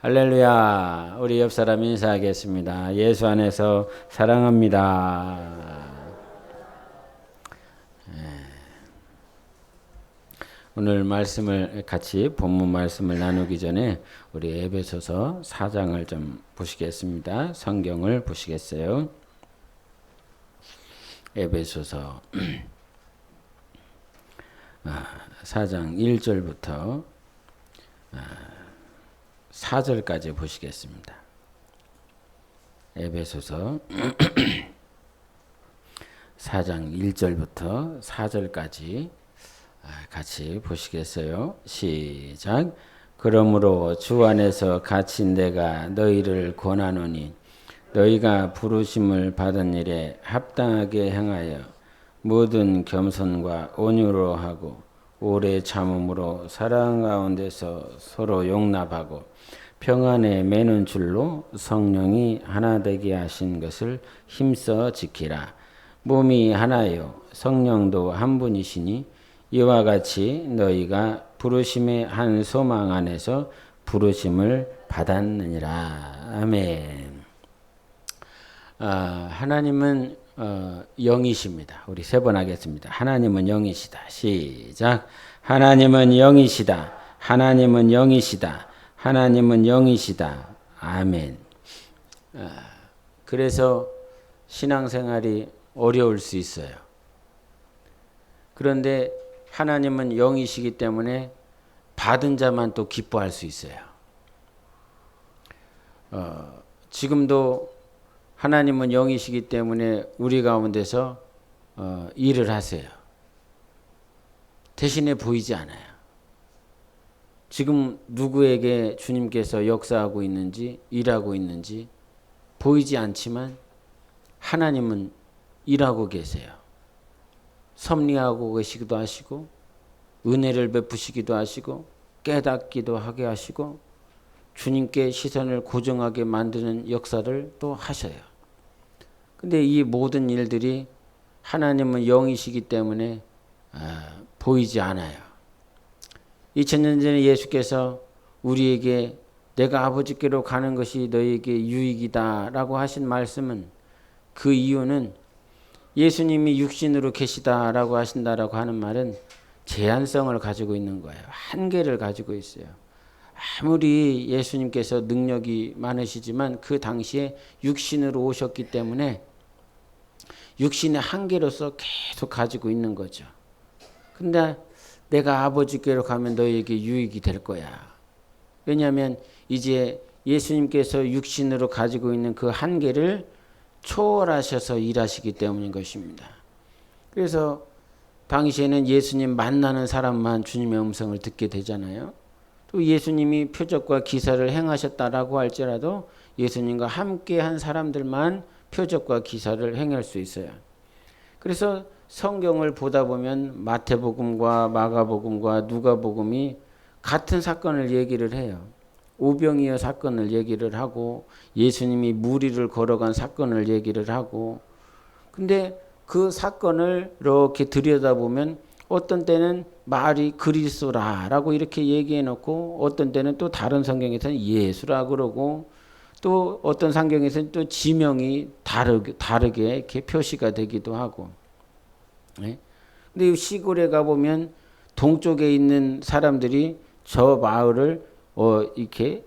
할렐루야. 우리 옆 사람 인사하겠습니다. 예수 안에서 사랑합니다. 오늘 말씀을 같이 본문 말씀을 나누기 전에 우리 에베소서 4장을 좀 보시겠습니다. 성경을 보시겠어요? 에베소서 4장 1절부터 4절까지 보시겠습니다. 에베소서 4장 1절부터 4절까지 같이 보시겠어요? 시작. 그러므로 주 안에서 갇힌 내가 너희를 권하노니 너희가 부르심을 받은 일에 합당하게 행하여 모든 겸손과 온유로 하고 오래 참음으로 사랑 가운데서 서로 용납하고 평안에 매는 줄로 성령이 하나 되게 하신 것을 힘써 지키라. 몸이 하나요 성령도 한 분이시니 이와 같이 너희가 부르심의 한 소망 안에서 부르심을 받았느니라. 아멘. 하나님은 영이십니다. 우리 세 번 하겠습니다. 하나님은 영이시다. 시작. 하나님은 영이시다. 하나님은 영이시다. 하나님은 영이시다. 아멘. 그래서 신앙생활이 어려울 수 있어요. 그런데 하나님은 영이시기 때문에 받은 자만 또 기뻐할 수 있어요. 지금도 하나님은 영이시기 때문에 우리 가운데서 일을 하세요. 대신에 보이지 않아요. 지금 누구에게 주님께서 역사하고 있는지 일하고 있는지 보이지 않지만 하나님은 일하고 계세요. 섭리하고 계시기도 하시고 은혜를 베푸시기도 하시고 깨닫기도 하게 하시고 주님께 시선을 고정하게 만드는 역사를 또 하셔요. 근데 이 모든 일들이 하나님은 영이시기 때문에 보이지 않아요. 2000년 전에 예수께서 우리에게 내가 아버지께로 가는 것이 너희에게 유익이다 라고 하신 말씀은 그 이유는 예수님이 육신으로 계시다라고 하신다라고 하는 말은 제한성을 가지고 있는 거예요. 한계를 가지고 있어요. 아무리 예수님께서 능력이 많으시지만 그 당시에 육신으로 오셨기 때문에 육신의 한계로서 계속 가지고 있는 거죠. 근데 내가 아버지께로 가면 너희에게 유익이 될 거야. 왜냐하면 이제 예수님께서 육신으로 가지고 있는 그 한계를 초월하셔서 일하시기 때문인 것입니다. 그래서 당시에는 예수님 만나는 사람만 주님의 음성을 듣게 되잖아요. 또 예수님이 표적과 기사를 행하셨다라고 할지라도 예수님과 함께 한 사람들만 표적과 기사를 행할 수 있어요. 그래서 성경을 보다 보면 마태복음과 마가복음과 누가복음이 같은 사건을 얘기를 해요. 오병이어 사건을 얘기를 하고 예수님이 무리를 걸어간 사건을 얘기를 하고 근데 그 사건을 이렇게 들여다보면 어떤 때는 말이 그리스도라라고 이렇게 얘기해 놓고 어떤 때는 또 다른 성경에서는 예수라 그러고 또 어떤 성경에서는 또 지명이 다르게 이렇게 표시가 되기도 하고 네? 근데 시골에 가보면 동쪽에 있는 사람들이 저 마을을 이렇게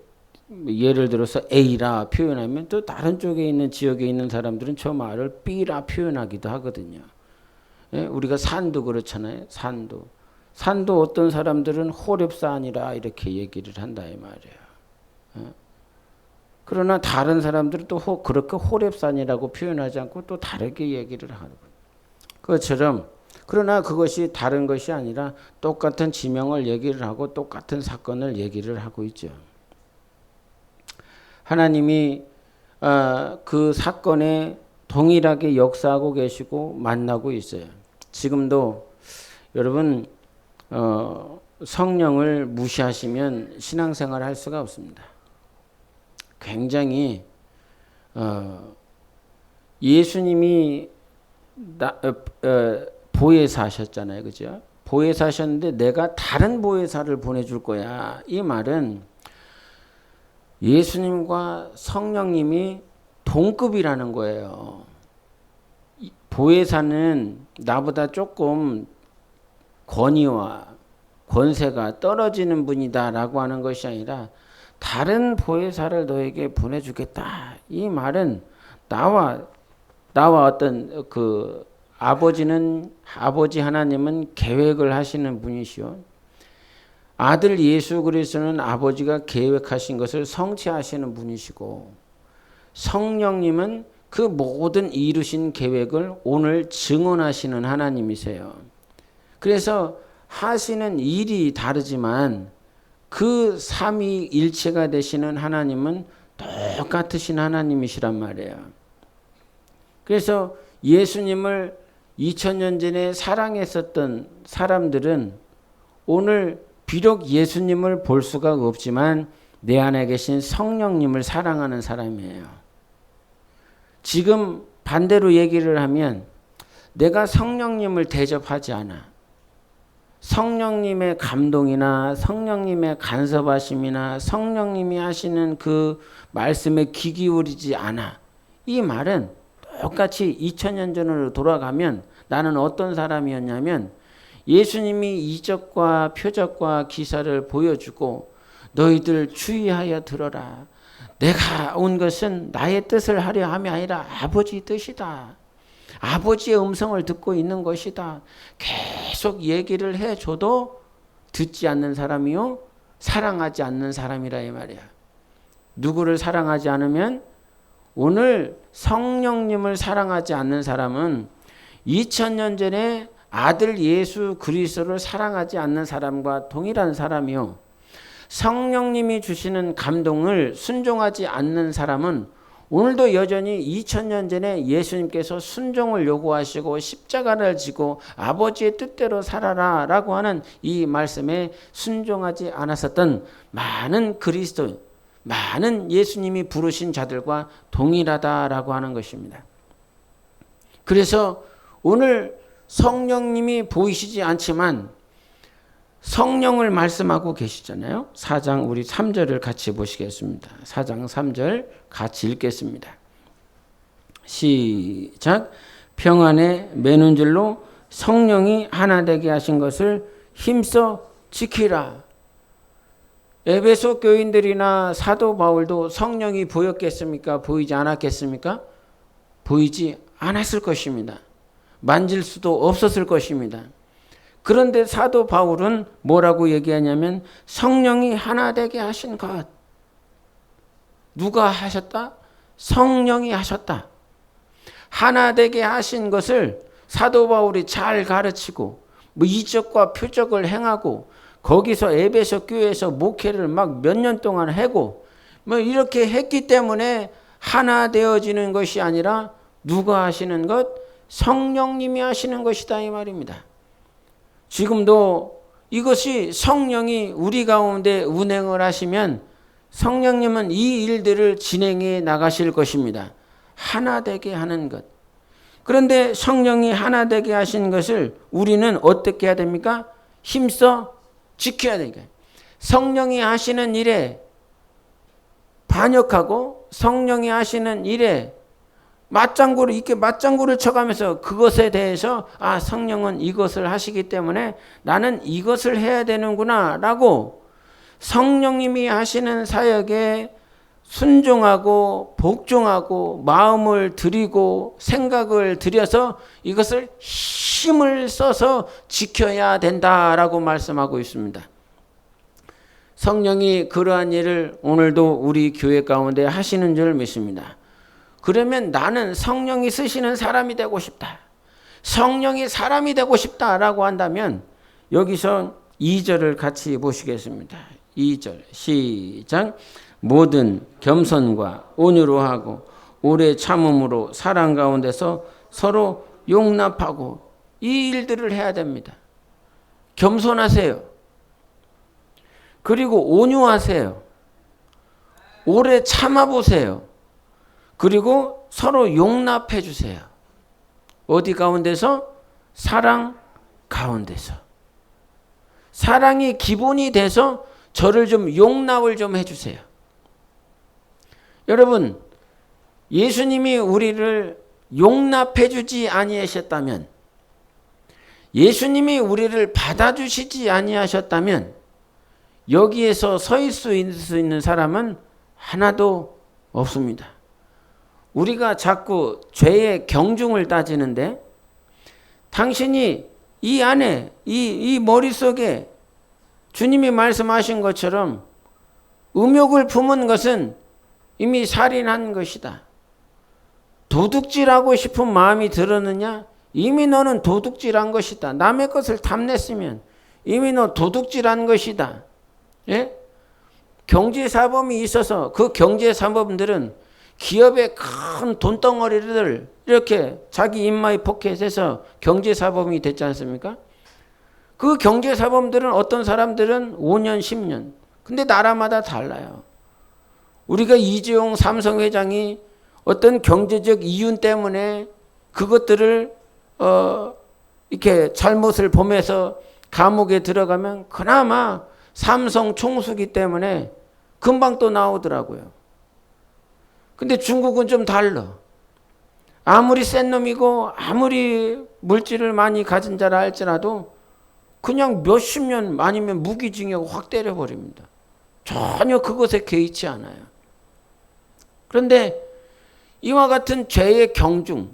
예를 들어서 A라 표현하면 또 다른 쪽에 있는 지역에 있는 사람들은 저 마을을 B라 표현하기도 하거든요. 예? 우리가 산도 그렇잖아요. 산도 어떤 사람들은 호렙산이라 이렇게 얘기를 한다 이 말이에요. 예? 그러나 다른 사람들은 또 그렇게 호렙산이라고 표현하지 않고 또 다르게 얘기를 하고 그것처럼 그러나 그것이 다른 것이 아니라 똑같은 지명을 얘기를 하고 똑같은 사건을 얘기를 하고 있죠. 하나님이 그 사건에 동일하게 역사하고 계시고 만나고 있어요. 지금도 여러분 성령을 무시하시면 신앙생활을 할 수가 없습니다. 굉장히 예수님이 보혜사 하셨잖아요. 그죠? 보혜사 하셨는데 내가 다른 보혜사를 보내줄 거야. 이 말은 예수님과 성령님이 동급이라는 거예요. 보혜사는 나보다 조금 권위와 권세가 떨어지는 분이다라고 하는 것이 아니라 다른 보혜사를 너에게 보내주겠다. 이 말은 나와 어떤 그 아버지 하나님은 계획을 하시는 분이시요. 아들 예수 그리스도는 아버지가 계획하신 것을 성취하시는 분이시고, 성령님은 그 모든 이루신 계획을 오늘 증언하시는 하나님이세요. 그래서 하시는 일이 다르지만 그 삼위일체가 되시는 하나님은 똑같으신 하나님이시란 말이에요. 그래서 예수님을 2000년 전에 사랑했었던 사람들은 오늘 비록 예수님을 볼 수가 없지만 내 안에 계신 성령님을 사랑하는 사람이에요. 지금 반대로 얘기를 하면 내가 성령님을 대접하지 않아. 성령님의 감동이나 성령님의 간섭하심이나 성령님이 하시는 그 말씀에 귀 기울이지 않아. 이 말은 똑같이 2000년 전으로 돌아가면 나는 어떤 사람이었냐면 예수님이 이적과 표적과 기사를 보여주고 너희들 주의하여 들어라. 내가 온 것은 나의 뜻을 하려 함이 아니라 아버지 뜻이다. 아버지의 음성을 듣고 있는 것이다. 계속 얘기를 해줘도 듣지 않는 사람이요 사랑하지 않는 사람이라 이 말이야. 누구를 사랑하지 않으면 오늘 성령님을 사랑하지 않는 사람은 2000년 전에 아들 예수 그리스도를 사랑하지 않는 사람과 동일한 사람이요. 성령님이 주시는 감동을 순종하지 않는 사람은 오늘도 여전히 2000년 전에 예수님께서 순종을 요구하시고 십자가를 지고 아버지의 뜻대로 살아라 라고 하는 이 말씀에 순종하지 않았었던 많은 그리스도, 많은 예수님이 부르신 자들과 동일하다라고 하는 것입니다. 그래서 오늘 성령님이 보이시지 않지만 성령을 말씀하고 계시잖아요. 4장 우리 3절을 같이 보시겠습니다. 4장 3절 같이 읽겠습니다. 시작. 평안에 매는 줄로 성령이 하나 되게 하신 것을 힘써 지키라. 에베소 교인들이나 사도 바울도 성령이 보였겠습니까? 보이지 않았겠습니까? 보이지 않았을 것입니다. 만질 수도 없었을 것입니다. 그런데 사도 바울은 뭐라고 얘기하냐면 성령이 하나 되게 하신 것. 누가 하셨다? 성령이 하셨다. 하나 되게 하신 것을 사도 바울이 잘 가르치고 이적과 표적을 행하고 거기서 에베소 교회에서 목회를 막 몇 년 동안 하고 이렇게 했기 때문에 하나 되어지는 것이 아니라 누가 하시는 것? 성령님이 하시는 것이다 이 말입니다. 지금도 이것이 성령이 우리 가운데 운행을 하시면 성령님은 이 일들을 진행해 나가실 것입니다. 하나 되게 하는 것. 그런데 성령이 하나 되게 하신 것을 우리는 어떻게 해야 됩니까? 힘써 지켜야 되니까. 성령이 하시는 일에 반역하고 성령이 하시는 일에 맞장구를 쳐가면서 그것에 대해서 성령은 이것을 하시기 때문에 나는 이것을 해야 되는구나 라고 성령님이 하시는 사역에 순종하고 복종하고 마음을 들이고 생각을 들여서 이것을 힘을 써서 지켜야 된다라고 말씀하고 있습니다. 성령이 그러한 일을 오늘도 우리 교회 가운데 하시는 줄 믿습니다. 그러면 나는 성령이 쓰시는 사람이 되고 싶다. 성령이 사람이 되고 싶다라고 한다면 여기서 2절을 같이 보시겠습니다. 2절 시작. 모든 겸손과 온유로 하고 오래 참음으로 사랑 가운데서 서로 용납하고 이 일들을 해야 됩니다. 겸손하세요. 그리고 온유하세요. 오래 참아보세요. 그리고 서로 용납해 주세요. 어디 가운데서? 사랑 가운데서. 사랑이 기본이 돼서 저를 좀 용납을 좀 해주세요. 여러분, 예수님이 우리를 용납해 주지 아니하셨다면, 예수님이 우리를 받아주시지 아니하셨다면 여기에서 서 있을 수 있는 사람은 하나도 없습니다. 우리가 자꾸 죄의 경중을 따지는데, 당신이 이 안에, 이 머릿속에 주님이 말씀하신 것처럼 음욕을 품은 것은 이미 살인한 것이다. 도둑질하고 싶은 마음이 들었느냐? 이미 너는 도둑질한 것이다. 남의 것을 탐냈으면 이미 너 도둑질한 것이다. 예? 경제사범이 있어서 그 경제사범들은 기업의 큰 돈덩어리를 이렇게 자기 입마에 포켓해서 경제사범이 됐지 않습니까? 그 경제사범들은 어떤 사람들은 5년, 10년. 근데 나라마다 달라요. 우리가 이재용 삼성회장이 어떤 경제적 이윤 때문에 그것들을 이렇게 잘못을 범해서 감옥에 들어가면 그나마 삼성 총수기 때문에 금방 또 나오더라고요. 근데 중국은 좀 달라. 아무리 센 놈이고 아무리 물질을 많이 가진 자라 할지라도 그냥 몇십 년 아니면 무기징역 확 때려버립니다. 전혀 그것에 개의치 않아요. 그런데 이와 같은 죄의 경중,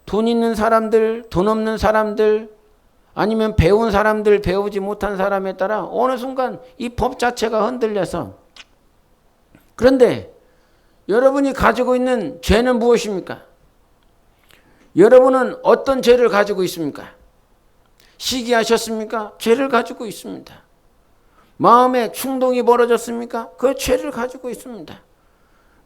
돈 있는 사람들, 돈 없는 사람들, 아니면 배운 사람들, 배우지 못한 사람에 따라 어느 순간 이 법 자체가 흔들려서, 그런데 여러분이 가지고 있는 죄는 무엇입니까? 여러분은 어떤 죄를 가지고 있습니까? 시기하셨습니까? 죄를 가지고 있습니다. 마음에 충동이 벌어졌습니까? 그 죄를 가지고 있습니다.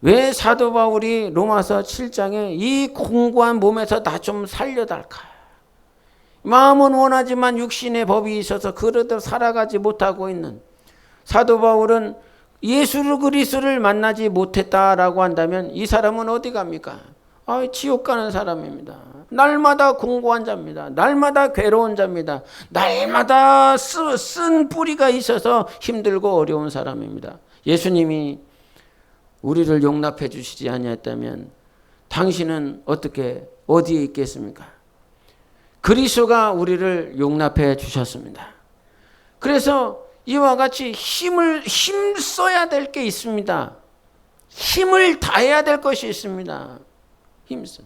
왜 사도 바울이 로마서 7장에 이 공고한 몸에서 나 좀 살려달까? 마음은 원하지만 육신의 법이 있어서 그러듯 살아가지 못하고 있는 사도 바울은 예수 그리스도를 만나지 못했다라고 한다면 이 사람은 어디 갑니까? 지옥 가는 사람입니다. 날마다 공고한 자입니다. 날마다 괴로운 자입니다. 날마다 쓴 뿌리가 있어서 힘들고 어려운 사람입니다. 예수님이 우리를 용납해 주시지 아니했다면 당신은 어디에 있겠습니까? 그리스도가 우리를 용납해 주셨습니다. 그래서 이와 같이 힘써야 될 게 있습니다. 힘을 다해야 될 것이 있습니다. 힘써.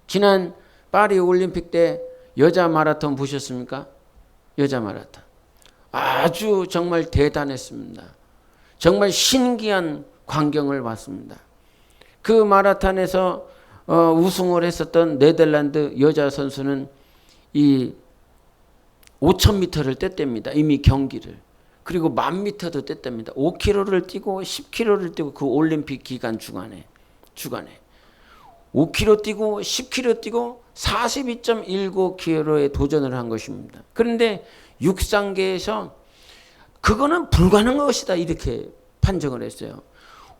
지난 파리 올림픽 때 여자 마라톤 보셨습니까? 여자 마라톤. 아주 정말 대단했습니다. 정말 신기한 광경을 봤습니다. 그 마라톤에서 우승을 했었던 네덜란드 여자 선수는 이 5,000m를 뗐답니다. 이미 경기를. 그리고 10,000m도 뗐답니다. 5km를 뛰고 10km를 뛰고 그 올림픽 기간 주간에 5km 뛰고 10km 뛰고 42.19km에 도전을 한 것입니다. 그런데 육상계에서 그거는 불가능한 것이다 이렇게 판정을 했어요.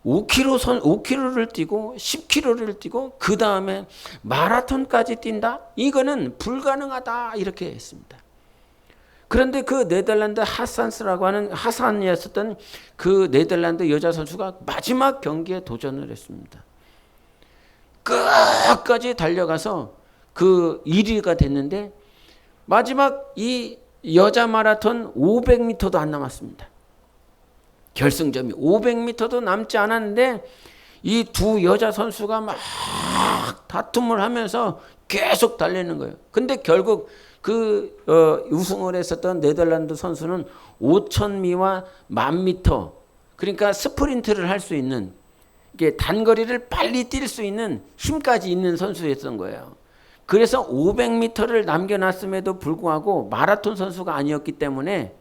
5km를 뛰고 10km를 뛰고 그 다음에 마라톤까지 뛴다? 이거는 불가능하다 이렇게 했습니다. 그런데 그 네덜란드 하산이었었던 그 네덜란드 여자 선수가 마지막 경기에 도전을 했습니다. 끝까지 달려가서 그 1위가 됐는데 마지막 이 여자 마라톤 500m도 안 남았습니다. 결승점이 500m도 남지 않았는데 이 두 여자 선수가 막 다툼을 하면서 계속 달리는 거예요. 근데 결국 우승을 했었던 네덜란드 선수는 5,000미와 10,000m, 그러니까 스프린트를 할 수 있는, 이게 단거리를 빨리 뛸 수 있는 힘까지 있는 선수였던 거예요. 그래서 500m를 남겨놨음에도 불구하고 마라톤 선수가 아니었기 때문에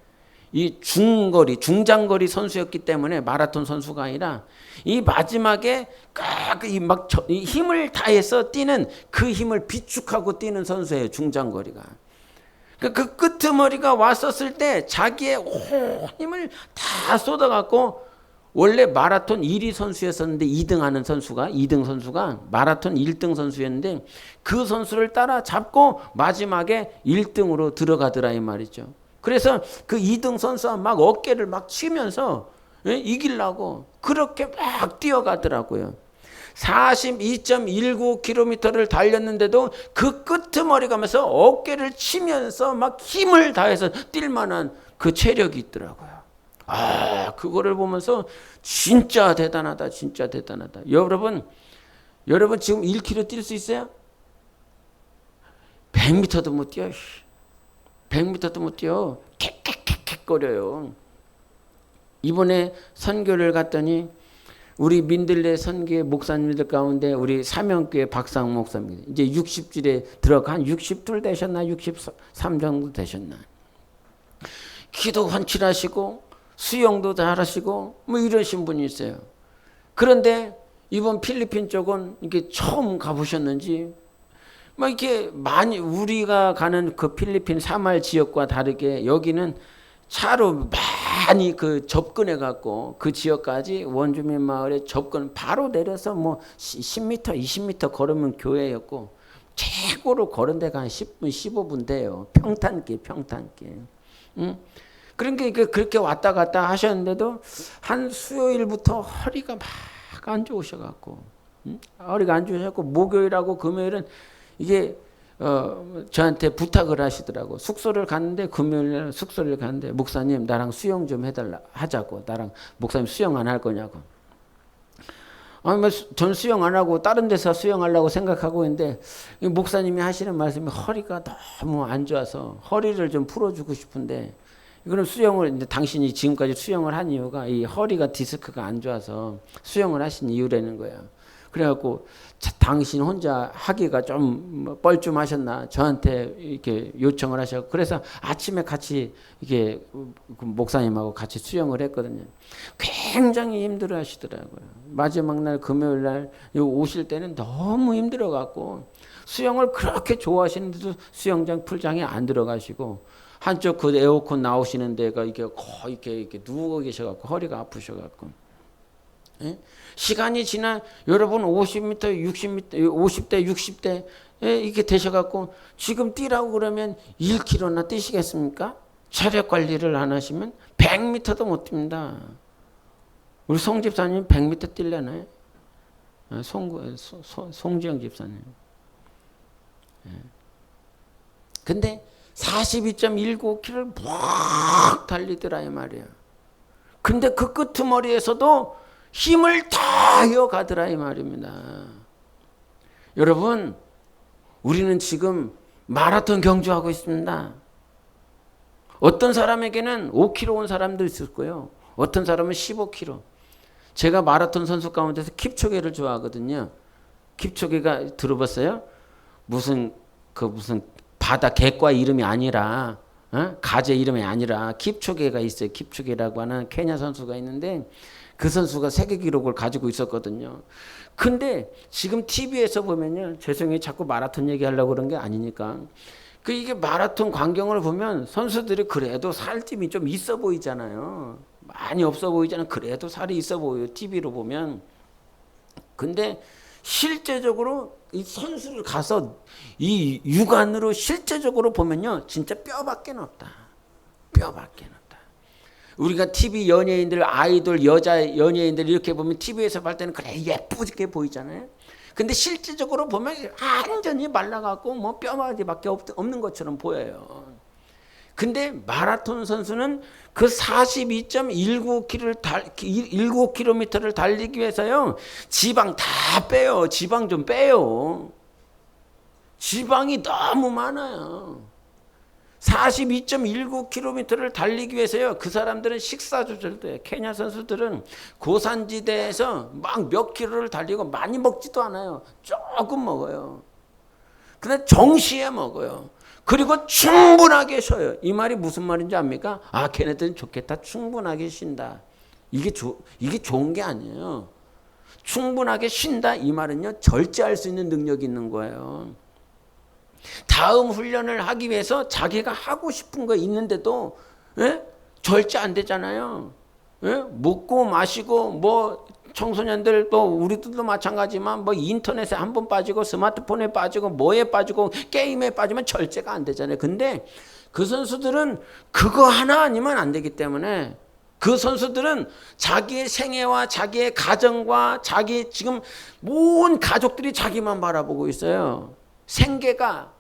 이 중장거리 선수였기 때문에 마라톤 선수가 아니라 이 마지막에 이 힘을 다해서 뛰는 그 힘을 비축하고 뛰는 선수예요. 중장거리가. 그 끄트머리가 왔었을 때 자기의 힘을 다 쏟아갖고, 원래 마라톤 1위 선수였었는데 2등 선수가 마라톤 1등 선수였는데 그 선수를 따라잡고 마지막에 1등으로 들어가더라 이 말이죠. 그래서 그 2등 선수와 막 어깨를 막 치면서 예? 이기려고 그렇게 막 뛰어가더라고요. 42.19km를 달렸는데도 그 끄트머리 가면서 어깨를 치면서 막 힘을 다해서 뛸 만한 그 체력이 있더라고요. 아, 그거를 보면서 진짜 대단하다, 진짜 대단하다. 여러분 지금 1km 뛸 수 있어요? 100m도 못 뛰어. 100m도 못 뛰어. 킥킥킥킥거려요. 이번에 선교를 갔더니 우리 민들레 선교회 목사님들 가운데 우리 사명교회 박상 목사입니다. 이제 60줄에 들어가 한 60둘 되셨나 63 정도 되셨나. 기도 헌칠하시고 수영도 잘하시고 뭐 이러신 분이 있어요. 그런데 이번 필리핀 쪽은 이게 처음 가보셨는지 막 이렇게 많이 우리가 가는 그 필리핀 사말 지역과 다르게 여기는 차로 많이 그 접근해 갖고 그 지역까지 원주민 마을에 접근 바로 내려서 뭐 10m, 20m 걸으면 교회였고 최고로 걸은 데가 한 10분, 15분 돼요. 평탄길. 응? 그러니까 그렇게 왔다 갔다 하셨는데도 한 수요일부터 허리가 막 안 좋으셔 갖고 허리가 안 좋으셔갖고 목요일하고 금요일은 이게 저한테 부탁을 하시더라고. 숙소를 갔는데 금요일날 숙소를 갔는데 목사님 나랑 수영 좀 해달라 하자고. 나랑 목사님 수영 안 할 거냐고. 아니 전 수영 안 하고 다른 데서 수영하려고 생각하고 있는데 목사님이 하시는 말씀이 허리가 너무 안 좋아서 허리를 좀 풀어주고 싶은데 그럼 수영을 이제 당신이 지금까지 수영을 한 이유가 이 허리가 디스크가 안 좋아서 수영을 하신 이유라는 거예요. 그래갖고 당신 혼자 하기가 좀 뻘쭘하셨나 저한테 이렇게 요청을 하셨고 그래서 아침에 같이 이게 목사님하고 같이 수영을 했거든요. 굉장히 힘들어 하시더라고요. 마지막 날 금요일 날 오실 때는 너무 힘들어 갖고 수영을 그렇게 좋아하시는데도 수영장 풀장에 안 들어가시고 한쪽 그 에어컨 나오시는 데가 이게 거의 이렇게 누워 계셔갖고 허리가 아프셔갖고. 예? 시간이 지나 여러분 50m, 60m, 50대, 60대 이렇게 되셔갖고 지금 뛰라고 그러면 1km나 뛰시겠습니까? 체력 관리를 안 하시면 100m도 못 뜁니다. 우리 송 집사님 100m 뛰려나요? 송지영 집사님. 근데 42.19km를 막 달리더라 이 말이야. 근데 그 끄트머리에서도 힘을 다하여 가더라 이 말입니다. 여러분 우리는 지금 마라톤 경주하고 있습니다. 어떤 사람에게는 5km 온 사람도 있을 거예요. 어떤 사람은 15km. 제가 마라톤 선수 가운데서 킵초게를 좋아하거든요. 킵초게가 들어봤어요? 무슨 바다 객과 이름이 아니라 가재 이름이 아니라 킵초게가 있어요. 킵초게라고 하는 케냐 선수가 있는데 그 선수가 세계 기록을 가지고 있었거든요. 근데 지금 TV에서 보면요. 죄송해요. 자꾸 마라톤 얘기하려고 그런 게 아니니까. 이게 마라톤 광경을 보면 선수들이 그래도 살집이 좀 있어 보이잖아요. 많이 없어 보이잖아요. 그래도 살이 있어 보여요. TV로 보면. 근데 실제적으로 이 선수를 가서 이 육안으로 실제적으로 보면요. 진짜 뼈밖에 없다. 뼈밖에 없다. 우리가 TV 연예인들, 아이돌, 여자 연예인들 이렇게 보면 TV에서 볼 때는 그래 예쁘게 보이잖아요. 근데 실질적으로 보면 완전히 말라갖고 뭐 뼈마디밖에 없는 것처럼 보여요. 근데 마라톤 선수는 그 42.19km를 달리기 위해서요. 지방 다 빼요. 지방 좀 빼요. 지방이 너무 많아요. 42.19km를 달리기 위해서요. 그 사람들은 식사 조절도 해요. 케냐 선수들은 고산지대에서 막 몇 킬로를 달리고 많이 먹지도 않아요. 조금 먹어요. 근데 정시에 먹어요. 그리고 충분하게 쉬어요. 이 말이 무슨 말인지 압니까? 아, 걔네들은 좋겠다. 충분하게 쉰다. 이게 좋은 게 아니에요. 충분하게 쉰다. 이 말은요. 절제할 수 있는 능력이 있는 거예요. 다음 훈련을 하기 위해서 자기가 하고 싶은 거 있는데도 절제 안 되잖아요. 먹고 마시고 뭐 청소년들 또 우리들도 마찬가지지만 뭐 인터넷에 한번 빠지고 스마트폰에 빠지고 뭐에 빠지고 게임에 빠지면 절제가 안 되잖아요. 근데 그 선수들은 그거 하나 아니면 안 되기 때문에 그 선수들은 자기의 생애와 자기의 가정과 자기 지금 모든 가족들이 자기만 바라보고 있어요. 생계가.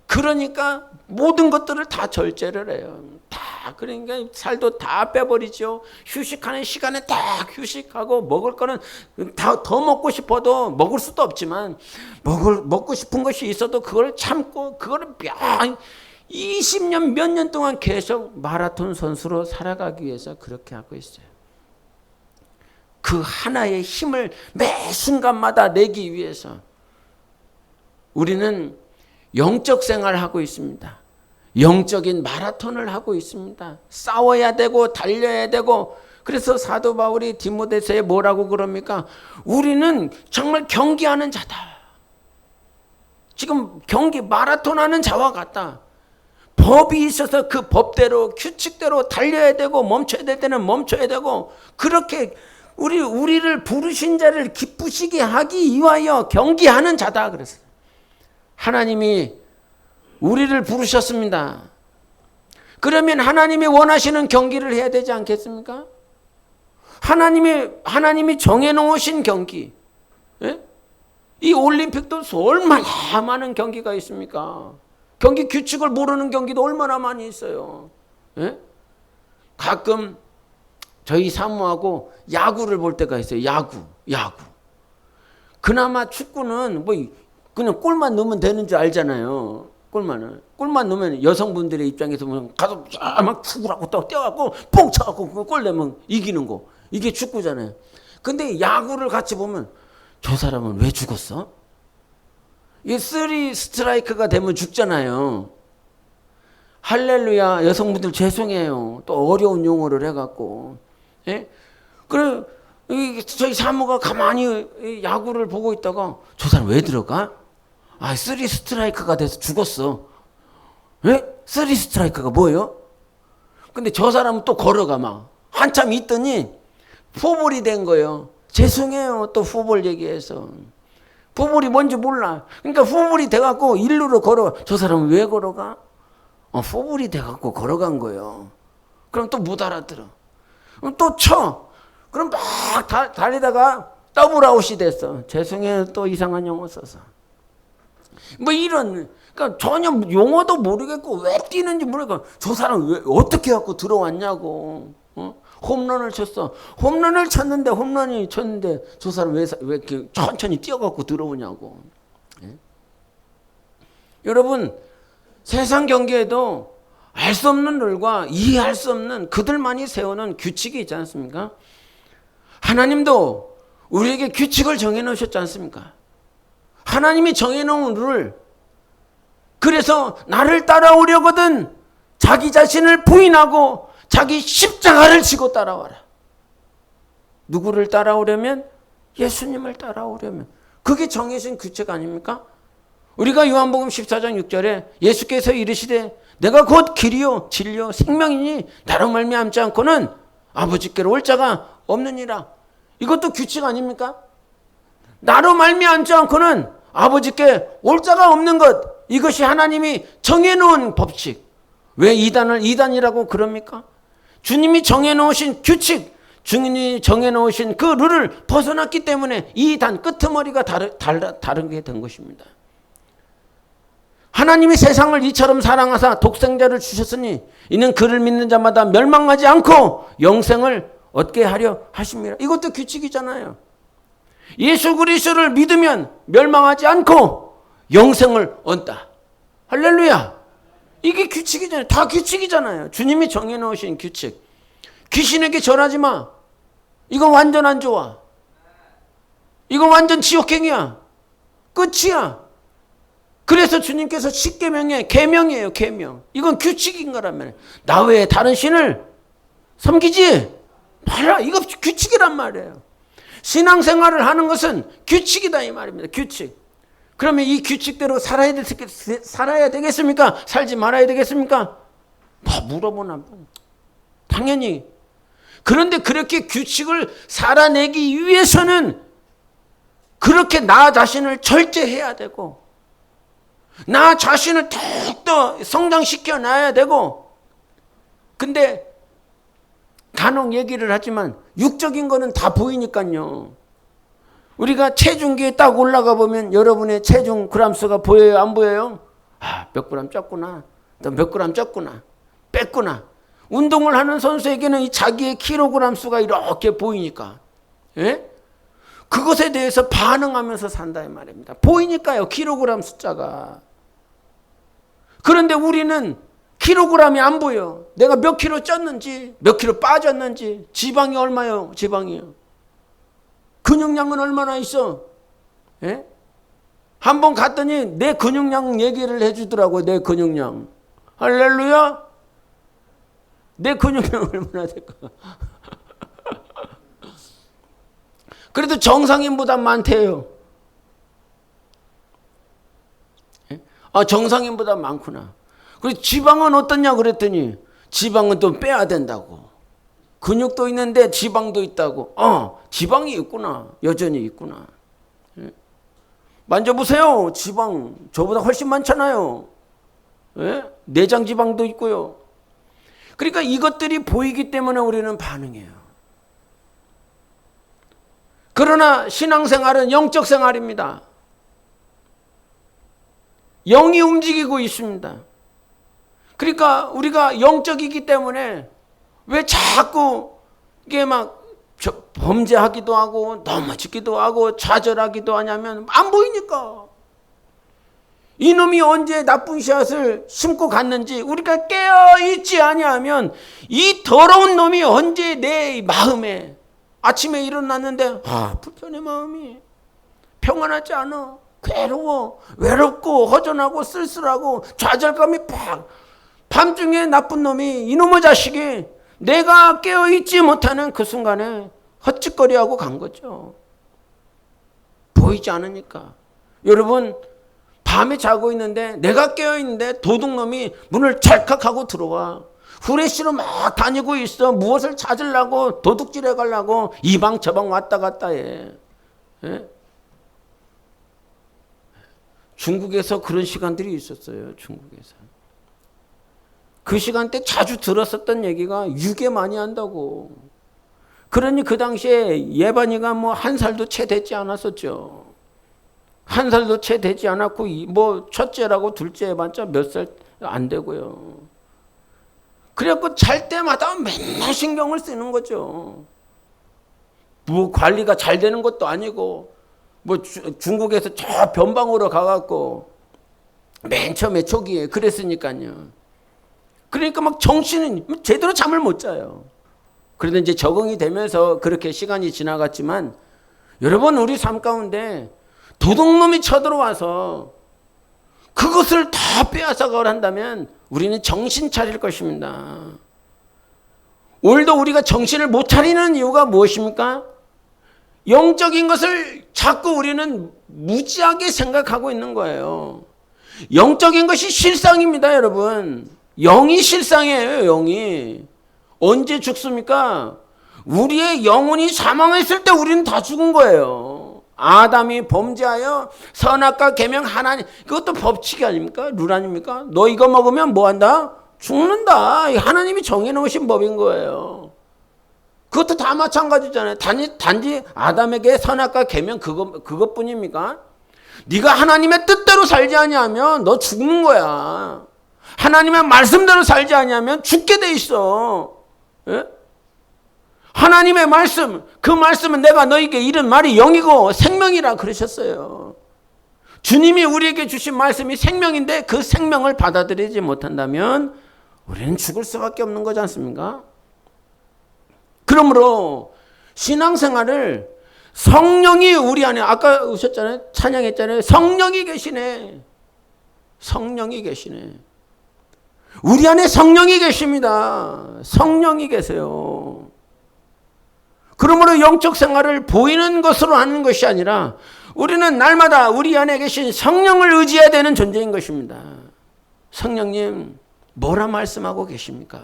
그러니까 모든 것들을 다 절제를 해요. 다. 그러니까 살도 다 빼버리죠. 휴식하는 시간에 딱 휴식하고 먹을 거는 더 먹고 싶어도 먹을 수도 없지만 먹고 싶은 것이 있어도 그걸 참고 그거를 20년 몇 년 동안 계속 마라톤 선수로 살아가기 위해서 그렇게 하고 있어요. 그 하나의 힘을 매 순간마다 내기 위해서 우리는 영적 생활을 하고 있습니다. 영적인 마라톤을 하고 있습니다. 싸워야 되고 달려야 되고. 그래서 사도 바울이 디모데서에 뭐라고 그럽니까? 우리는 정말 경기하는 자다. 지금 경기 마라톤하는 자와 같다. 법이 있어서 그 법대로 규칙대로 달려야 되고 멈춰야 될 때는 멈춰야 되고 그렇게 우리를 부르신 자를 기쁘시게 하기 위하여 경기하는 자다 그랬어요. 하나님이 우리를 부르셨습니다. 그러면 하나님이 원하시는 경기를 해야 되지 않겠습니까? 하나님이 정해놓으신 경기. 예? 이 올림픽도 얼마나 많은 경기가 있습니까? 경기 규칙을 모르는 경기도 얼마나 많이 있어요. 예? 가끔 저희 사모하고 야구를 볼 때가 있어요. 야구. 그나마 축구는 뭐 그냥 골만 넣으면 되는 줄 알잖아요. 골만 넣으면 여성분들의 입장에서 가서 막 축구라고 또 뛰어갖고 뽕 차갖고 골 내면 이기는 거. 이게 축구잖아요. 근데 야구를 같이 보면 저 사람은 왜 죽었어? 이게 3 스트라이크가 되면 죽잖아요. 할렐루야. 여성분들 죄송해요. 또 어려운 용어를 해갖고. 예? 그래 저희 사모가 가만히 야구를 보고 있다가 저 사람 왜 들어가? 3 스트라이크가 돼서 죽었어. 예? 3 스트라이크가 뭐예요? 근데 저 사람은 또 걸어가 막. 한참 있더니 포볼이 된 거예요. 죄송해요. 또 포볼 얘기해서. 포볼이 뭔지 몰라. 그러니까 포볼이 돼갖고 일루로 걸어. 저 사람은 왜 걸어가? 포볼이 돼갖고 걸어간 거예요. 그럼 또 못 알아들어. 그럼 또 쳐. 그럼 막 달리다가 더블 아웃이 됐어. 죄송해요. 또 이상한 용어 써서. 뭐 이런, 그러니까 전혀 용어도 모르겠고 왜 뛰는지 모르겠고 저 사람 왜 어떻게 갖고 들어왔냐고. 홈런을 쳤어. 홈런을 쳤는데 저 사람 왜 이렇게 천천히 뛰어갖고 들어오냐고. 예? 여러분 세상 경기에도 알 수 없는 룰과 이해할 수 없는 그들만이 세우는 규칙이 있지 않습니까? 하나님도 우리에게 규칙을 정해놓으셨지 않습니까? 하나님이 정해놓은 룰. 그래서 나를 따라오려거든 자기 자신을 부인하고 자기 십자가를 지고 따라와라. 누구를 따라오려면? 예수님을 따라오려면. 그게 정해진 규칙 아닙니까? 우리가 요한복음 14장 6절에 예수께서 이르시되 내가 곧 길이요 진리요 생명이니 나로 말미암지 않고는 아버지께로 올 자가 없느니라. 이것도 규칙 아닙니까? 나로 말미암지 않고는 아버지께 올 자가 없는 것. 이것이 하나님이 정해놓은 법칙. 왜 이단이라고 그럽니까? 주님이 정해놓으신 규칙, 주님이 정해놓으신 그 룰을 벗어났기 때문에 이단 끄트머리가 다르게 된 것입니다. 하나님이 세상을 이처럼 사랑하사 독생자를 주셨으니 이는 그를 믿는 자마다 멸망하지 않고 영생을 얻게 하려 하십니다. 이것도 규칙이잖아요. 예수 그리스도를 믿으면 멸망하지 않고 영생을 얻다. 할렐루야. 이게 규칙이잖아요. 다 규칙이잖아요. 주님이 정해놓으신 규칙. 귀신에게 절하지 마. 이건 완전 안 좋아. 이건 완전 지옥행이야. 끝이야. 그래서 주님께서 십계명에 계명이에요. 계명. 이건 규칙인 거란 말이에요. 나 외에 다른 신을 섬기지 말라. 이거 규칙이란 말이에요. 신앙생활을 하는 것은 규칙이다 이 말입니다. 규칙. 그러면 이 규칙대로 살아야 되겠습니까? 살지 말아야 되겠습니까? 뭐 물어보나. 당연히. 그런데 그렇게 규칙을 살아내기 위해서는 그렇게 나 자신을 절제해야 되고 나 자신을 더욱더 성장시켜 놔야 되고 근데 간혹 얘기를 하지만 육적인 거는 다 보이니까요. 우리가 체중계에 딱 올라가 보면 여러분의 체중 그램수가 보여요? 안 보여요? 아, 몇 그램 쪘구나. 또 몇 그램 쪘구나. 뺐구나. 운동을 하는 선수에게는 이 자기의 킬로그램 수가 이렇게 보이니까. 예? 그것에 대해서 반응하면서 산다 이 말입니다. 보이니까요. 킬로그램 숫자가. 그런데 우리는 킬로그램이 안 보여. 내가 몇 킬로 쪘는지, 몇 킬로 빠졌는지, 지방이 얼마요? 지방이요. 근육량은 얼마나 있어? 예? 한번 갔더니 내 근육량 얘기를 해주더라고요. 내 근육량. 할렐루야? 내 근육량 얼마나 될까? 그래도 정상인보다 많대요. 예? 아, 정상인보다 많구나. 그리고 지방은 어떻냐 그랬더니 지방은 또 빼야 된다고. 근육도 있는데 지방도 있다고. 지방이 있구나. 여전히 있구나. 예? 만져보세요. 지방 저보다 훨씬 많잖아요. 예? 내장 지방도 있고요. 그러니까 이것들이 보이기 때문에 우리는 반응해요. 그러나 신앙생활은 영적 생활입니다. 영이 움직이고 있습니다. 그러니까 우리가 영적이기 때문에 왜 자꾸 이게 막 범죄하기도 하고 넘어지기도 하고 좌절하기도 하냐면 안 보이니까. 이놈이 언제 나쁜 씨앗을 심고 갔는지 우리가 깨어있지 아니하면 이 더러운 놈이 언제 내 마음에 아침에 일어났는데 불편해 마음이 평안하지 않아. 괴로워. 외롭고 허전하고 쓸쓸하고 좌절감이 팍. 밤중에 나쁜 놈이 이놈의 자식이 내가 깨어있지 못하는 그 순간에 헛짓거리하고 간 거죠. 보이지 않으니까. 여러분 밤에 자고 있는데 내가 깨어있는데 도둑놈이 문을 찰칵하고 들어와. 후레쉬로 막 다니고 있어. 무엇을 찾으려고 도둑질해 가려고 이 방 저 방 왔다 갔다 해. 예? 중국에서 그런 시간들이 있었어요. 중국에서. 그 시간대 자주 들었었던 얘기가 유괴 많이 한다고. 그러니 그 당시에 예반이가 뭐 한 살도 채 되지 않았었죠. 한 살도 채 되지 않았고 뭐 첫째라고 둘째 해봤자 몇 살 안 되고요. 그래갖고 잘 때마다 맨날 신경을 쓰는 거죠. 뭐 관리가 잘 되는 것도 아니고 뭐 중국에서 저 변방으로 가갖고 맨 처음에 초기에 그랬으니까요. 그러니까 막 정신은 제대로 잠을 못 자요. 그래도 이제 적응이 되면서 그렇게 시간이 지나갔지만 여러분 우리 삶 가운데 도둑놈이 쳐들어와서 그것을 다 빼앗아가려 한다면 우리는 정신 차릴 것입니다. 오늘도 우리가 정신을 못 차리는 이유가 무엇입니까? 영적인 것을 자꾸 우리는 무지하게 생각하고 있는 거예요. 영적인 것이 실상입니다, 여러분. 영이 실상이에요, 영이. 언제 죽습니까? 우리의 영혼이 사망했을 때 우리는 다 죽은 거예요. 아담이 범죄하여 선악과 계명 하나님, 그것도 법칙이 아닙니까? 룰 아닙니까? 너 이거 먹으면 뭐 한다? 죽는다. 하나님이 정해놓으신 법인 거예요. 그것도 다 마찬가지잖아요. 단지 아담에게 선악과 계명 그것뿐입니까? 네가 하나님의 뜻대로 살지 아니하면 너 죽는 거야. 하나님의 말씀대로 살지 아니하면 죽게 돼 있어. 예? 하나님의 말씀, 그 말씀은 내가 너에게 이른 말이 영이고 생명이라 그러셨어요. 주님이 우리에게 주신 말씀이 생명인데 그 생명을 받아들이지 못한다면 우리는 죽을 수밖에 없는 거지 않습니까? 그러므로 신앙생활을 성령이 우리 안에, 아까 오셨잖아요. 찬양했잖아요. 성령이 계시네. 성령이 계시네. 우리 안에 성령이 계십니다. 성령이 계세요. 그러므로 영적 생활을 보이는 것으로 하는 것이 아니라 우리는 날마다 우리 안에 계신 성령을 의지해야 되는 존재인 것입니다. 성령님, 뭐라 말씀하고 계십니까?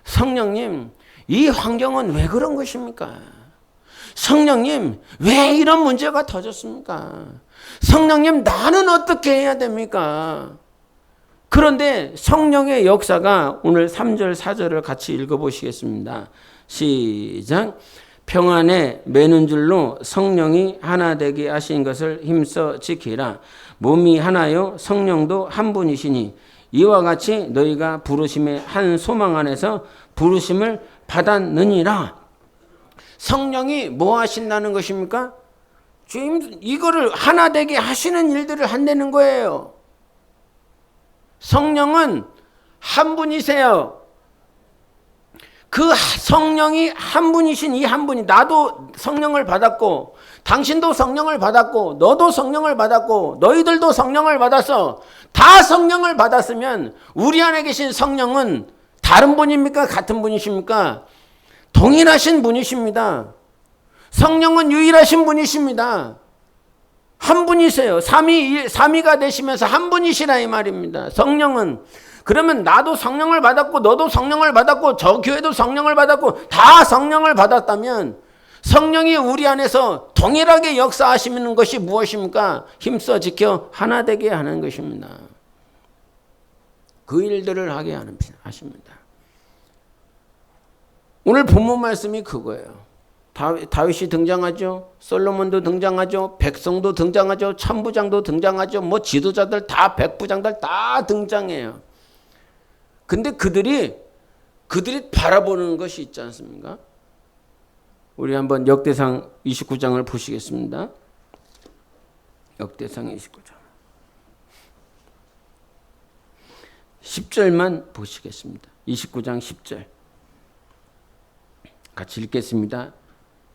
성령님, 이 환경은 왜 그런 것입니까? 성령님, 왜 이런 문제가 터졌습니까? 성령님, 나는 어떻게 해야 됩니까? 그런데 성령의 역사가 오늘 3절 4절을 같이 읽어보시겠습니다. 시작. 평안에 매는 줄로 성령이 하나 되게 하신 것을 힘써 지키라. 몸이 하나요 성령도 한 분이시니 이와 같이 너희가 부르심의 한 소망 안에서 부르심을 받았느니라. 성령이 뭐 하신다는 것입니까? 주님 이거를 하나 되게 하시는 일들을 한다는 거예요. 성령은 한 분이세요. 그 성령이 한 분이신 이 한 분이, 나도 성령을 받았고 당신도 성령을 받았고 너도 성령을 받았고 너희들도 성령을 받았어. 다 성령을 받았으면 우리 안에 계신 성령은 다른 분입니까? 같은 분이십니까? 동일하신 분이십니다. 성령은 유일하신 분이십니다. 한 분이세요. 삼위가 되시면서 한 분이시라 이 말입니다. 성령은. 그러면 나도 성령을 받았고 너도 성령을 받았고 저 교회도 성령을 받았고 다 성령을 받았다면 성령이 우리 안에서 동일하게 역사하시는 것이 무엇입니까? 힘써 지켜 하나 되게 하는 것입니다. 그 일들을 하게 하십니다. 오늘 본문 말씀이 그거예요. 다윗이 등장하죠. 솔로몬도 등장하죠. 백성도 등장하죠. 천부장도 등장하죠. 뭐 지도자들 다 백부장들 다 등장해요. 근데 그들이 바라보는 것이 있지 않습니까? 우리 한번 역대상 29장을 보시겠습니다. 역대상 29장 10절만 보시겠습니다. 29장 10절 같이 읽겠습니다.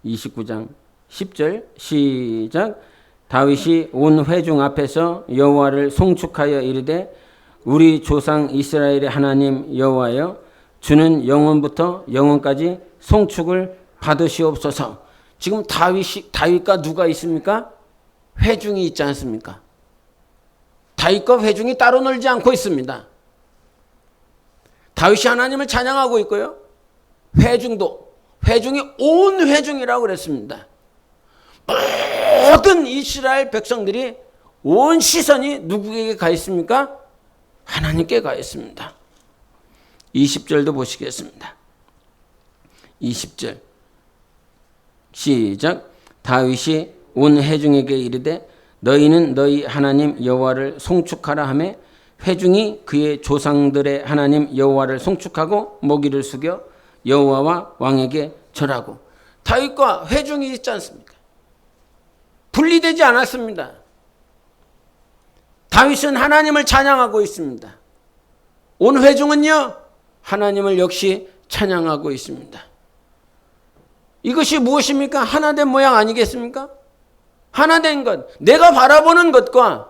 29장 10절 시작. 다윗이 온 회중 앞에서 여호와를 송축하여 이르되 우리 조상 이스라엘의 하나님 여호와여 주는 영원부터 영원까지 송축을 받으시옵소서. 지금 다윗과 누가 있습니까? 회중이 있지 않습니까? 다윗과 회중이 따로 놀지 않고 있습니다. 다윗이 하나님을 찬양하고 있고요. 회중이 온 회중이라고 그랬습니다. 모든 이스라엘 백성들이 온 시선이 누구에게 가 있습니까? 하나님께 가 있습니다. 20절도 보시겠습니다. 20절 시작. 다윗이 온 회중에게 이르되 너희는 너희 하나님 여호와를 송축하라 하매 회중이 그의 조상들의 하나님 여호와를 송축하고 모기를 숙여 여호와와 왕에게 절하고. 다윗과 회중이 있지 않습니까? 분리되지 않았습니다. 다윗은 하나님을 찬양하고 있습니다. 온 회중은요 하나님을 역시 찬양하고 있습니다. 이것이 무엇입니까? 하나된 모양 아니겠습니까? 하나된 것, 내가 바라보는 것과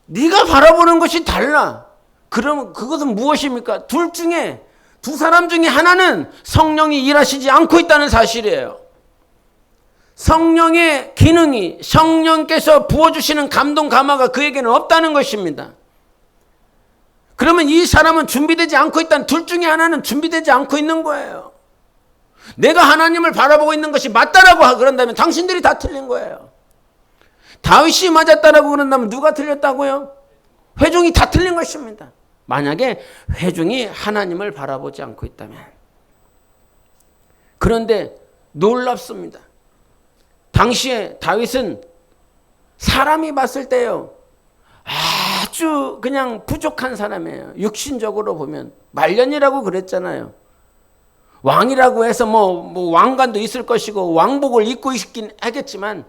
네가 바라보는 것이 달라. 그러면 그것은 무엇입니까? 두 사람 중에 하나는 성령이 일하시지 않고 있다는 사실이에요. 성령의 기능이, 성령께서 부어주시는 감동 감화가 그에게는 없다는 것입니다. 그러면 이 사람은 준비되지 않고 있다는, 둘 중에 하나는 준비되지 않고 있는 거예요. 내가 하나님을 바라보고 있는 것이 맞다라고 그런다면 당신들이 다 틀린 거예요. 다윗이 맞았다라고 그런다면 누가 틀렸다고요? 회중이 다 틀린 것입니다. 만약에 회중이 하나님을 바라보지 않고 있다면. 그런데 놀랍습니다. 당시에 다윗은 사람이 봤을 때요 아주 그냥 부족한 사람이에요. 육신적으로 보면 말년이라고 그랬잖아요. 왕이라고 해서 뭐 왕관도 있을 것이고 왕복을 입고 있긴 하겠지만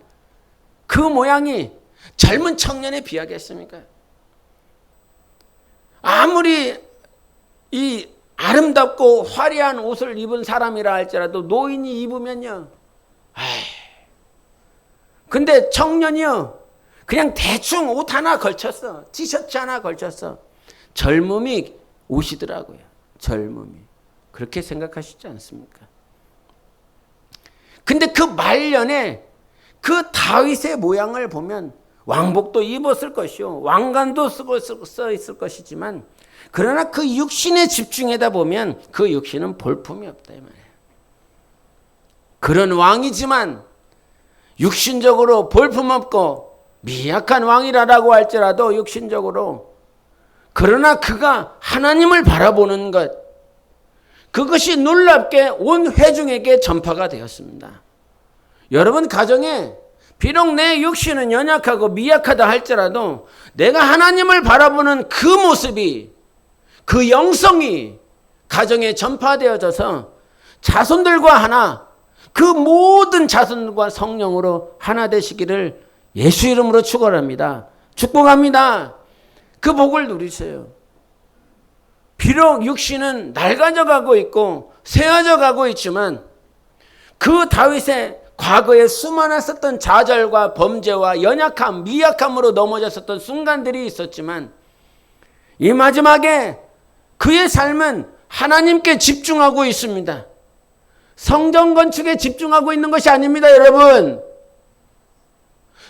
그 모양이 젊은 청년에 비하겠습니까? 아무리 이 아름답고 화려한 옷을 입은 사람이라 할지라도 노인이 입으면요, 근데 청년이요 그냥 대충 옷 하나 걸쳤어, 티셔츠 하나 걸쳤어. 젊음이 오시더라고요. 젊음이. 그렇게 생각하시지 않습니까? 근데 그 말년에 그 다윗의 모양을 보면 왕복도 입었을 것이요 왕관도 써 있을 것이지만, 그러나 그 육신에 집중하다 보면 그 육신은 볼품이 없다 이 말이에요. 그런 왕이지만 육신적으로 볼품 없고 미약한 왕이라고 할지라도 육신적으로 그러나 그가 하나님을 바라보는 것, 그것이 놀랍게 온 회중에게 전파가 되었습니다. 여러분 가정에 비록 내 육신은 연약하고 미약하다 할지라도 내가 하나님을 바라보는 그 모습이, 그 영성이 가정에 전파되어져서 자손들과 하나, 그 모든 자손과 성령으로 하나 되시기를 예수 이름으로 축원합니다. 축복합니다. 그 복을 누리세요. 비록 육신은 낡아져 가고 있고 쇠어져 가고 있지만 그 다윗의 과거에 수많았었던 좌절과 범죄와 연약함, 미약함으로 넘어졌었던 순간들이 있었지만 이 마지막에 그의 삶은 하나님께 집중하고 있습니다. 성전 건축에 집중하고 있는 것이 아닙니다, 여러분.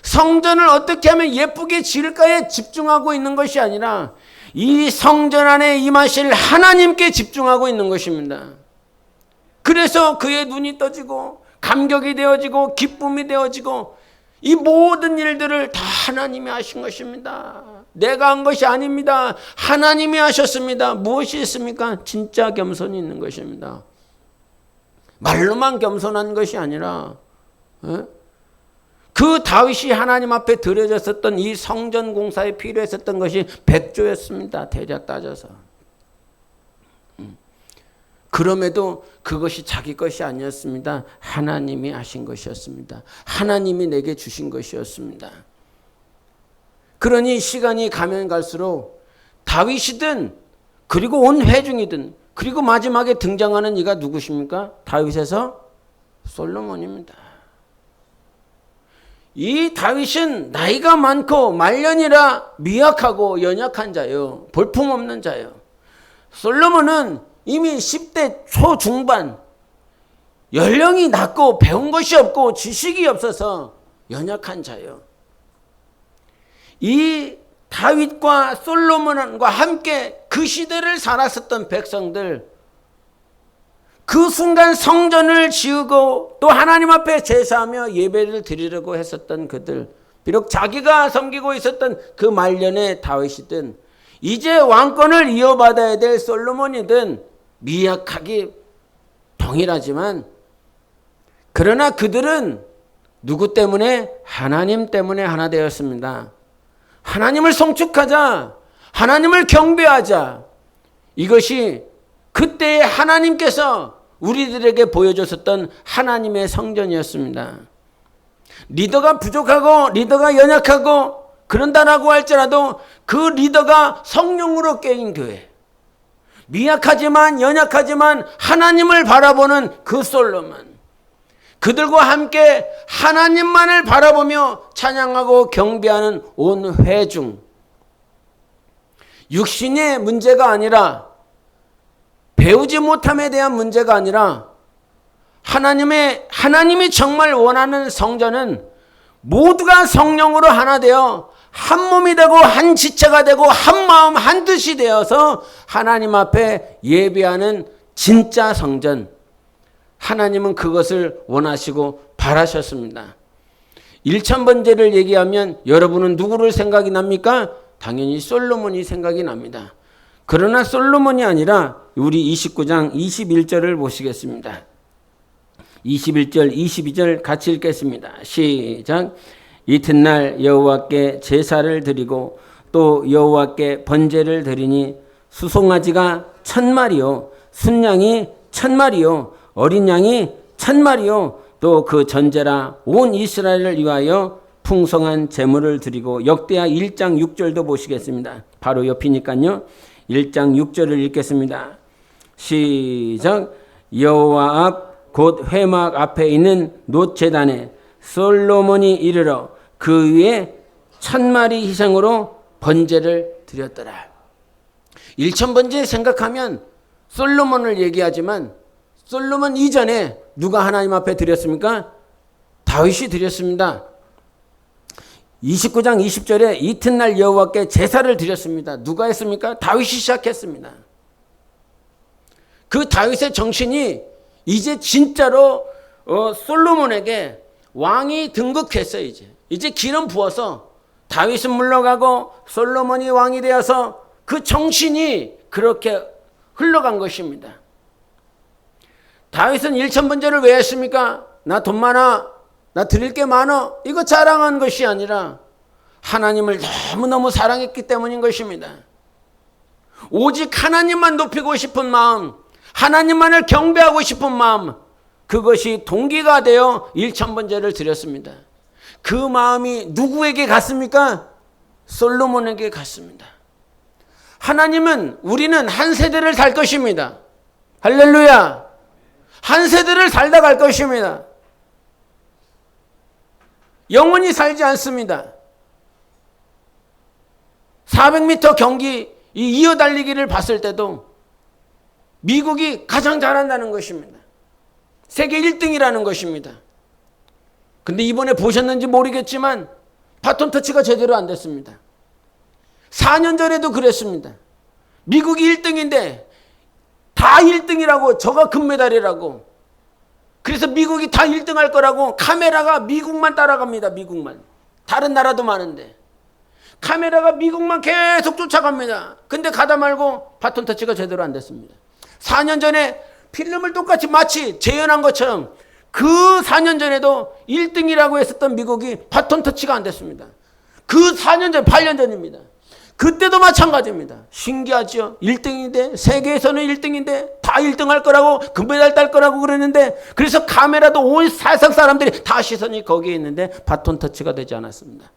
성전을 어떻게 하면 예쁘게 지을까에 집중하고 있는 것이 아니라 이 성전 안에 임하실 하나님께 집중하고 있는 것입니다. 그래서 그의 눈이 떠지고 감격이 되어지고 기쁨이 되어지고 이 모든 일들을 다 하나님이 하신 것입니다. 내가 한 것이 아닙니다. 하나님이 하셨습니다. 무엇이 있습니까? 진짜 겸손이 있는 것입니다. 말로만 겸손한 것이 아니라 그 다윗이 하나님 앞에 드려졌었던 이 성전 공사에 필요했었던 것이 백조였습니다. 대략 따져서. 그럼에도 그것이 자기 것이 아니었습니다. 하나님이 하신 것이었습니다. 하나님이 내게 주신 것이었습니다. 그러니 시간이 가면 갈수록 다윗이든 그리고 온 회중이든 그리고 마지막에 등장하는 이가 누구십니까? 다윗에서 솔로몬입니다. 이 다윗은 나이가 많고 말년이라 미약하고 연약한 자요. 볼품없는 자요. 솔로몬은 이미 10대 초중반, 연령이 낮고 배운 것이 없고 지식이 없어서 연약한 자요. 이 다윗과 솔로몬과 함께 그 시대를 살았었던 백성들, 그 순간 성전을 지으고 또 하나님 앞에 제사하며 예배를 드리려고 했었던 그들, 비록 자기가 섬기고 있었던 그 말년의 다윗이든 이제 왕권을 이어받아야 될 솔로몬이든 미약하기 동일하지만 그러나 그들은 누구 때문에? 하나님 때문에 하나 되었습니다. 하나님을 송축하자, 하나님을 경배하자, 이것이 그때의 하나님께서 우리들에게 보여줬었던 하나님의 성전이었습니다. 리더가 부족하고 리더가 연약하고 그런다라고 할지라도 그 리더가 성령으로 깨인 교회, 미약하지만 연약하지만 하나님을 바라보는 그 솔로몬, 그들과 함께 하나님만을 바라보며 찬양하고 경배하는 온 회중, 육신의 문제가 아니라 배우지 못함에 대한 문제가 아니라 하나님이 정말 원하는 성전은 모두가 성령으로 하나 되어 한 몸이 되고 한 지체가 되고 한 마음 한 뜻이 되어서 하나님 앞에 예배하는 진짜 성전, 하나님은 그것을 원하시고 바라셨습니다. 1000번제를 얘기하면 여러분은 누구를 생각이 납니까? 당연히 솔로몬이 생각이 납니다. 그러나 솔로몬이 아니라 우리 29장 21절을 보시겠습니다. 21절 22절 같이 읽겠습니다. 시작. 이튿날 여호와께 제사를 드리고 또 여호와께 번제를 드리니 수송아지가 1000마리요 순양이 1000마리요 어린 양이 1000마리요 또 그 전제라 온 이스라엘을 위하여 풍성한 제물을 드리고 역대하 1장 6절도 보시겠습니다. 바로 옆이니까요. 1장 6절을 읽겠습니다. 시작. 여호와 앞 곧 회막 앞에 있는 놋제단에 솔로몬이 이르러 그 위에 1000마리 희생으로 번제를 드렸더라. 1000번제 생각하면 솔로몬을 얘기하지만 솔로몬 이전에 누가 하나님 앞에 드렸습니까? 다윗이 드렸습니다. 29장 20절에 이튿날 여호와께 제사를 드렸습니다. 누가 했습니까? 다윗이 시작했습니다. 그 다윗의 정신이 이제 진짜로 솔로몬에게 왕이 등극했어요. 이제 기름 부어서 다윗은 물러가고 솔로몬이 왕이 되어서 그 정신이 그렇게 흘러간 것입니다. 다윗은 1,000번제를 왜 했습니까? 나 돈 많아, 나 드릴 게 많아, 이거 자랑한 것이 아니라 하나님을 너무너무 사랑했기 때문인 것입니다. 오직 하나님만 높이고 싶은 마음, 하나님만을 경배하고 싶은 마음, 그것이 동기가 되어 1,000번제를 드렸습니다. 그 마음이 누구에게 갔습니까? 솔로몬에게 갔습니다. 하나님은 우리는 한 세대를 살 것입니다. 할렐루야. 한 세대를 살다 갈 것입니다. 영원히 살지 않습니다. 400m 경기 이 이어달리기를 봤을 때도 미국이 가장 잘한다는 것입니다. 세계 1등이라는 것입니다. 근데 이번에 보셨는지 모르겠지만 바톤 터치가 제대로 안 됐습니다. 4년 전에도 그랬습니다. 미국이 1등인데 다 1등이라고, 저가 금메달이라고. 그래서 미국이 다 1등 할 거라고 카메라가 미국만 따라갑니다. 미국만. 다른 나라도 많은데 카메라가 미국만 계속 쫓아갑니다. 근데 가다 말고 바톤 터치가 제대로 안 됐습니다. 4년 전에 필름을 똑같이 마치 재현한 것처럼 그 4년 전에도 1등이라고 했었던 미국이 바톤 터치가 안 됐습니다. 그 4년 전, 8년 전입니다. 그때도 마찬가지입니다. 신기하죠? 1등인데, 세계에서는 1등인데 다 1등 할 거라고, 금메달 딸 거라고 그랬는데, 그래서 카메라도 온 세상 사람들이 다 시선이 거기에 있는데 바톤 터치가 되지 않았습니다.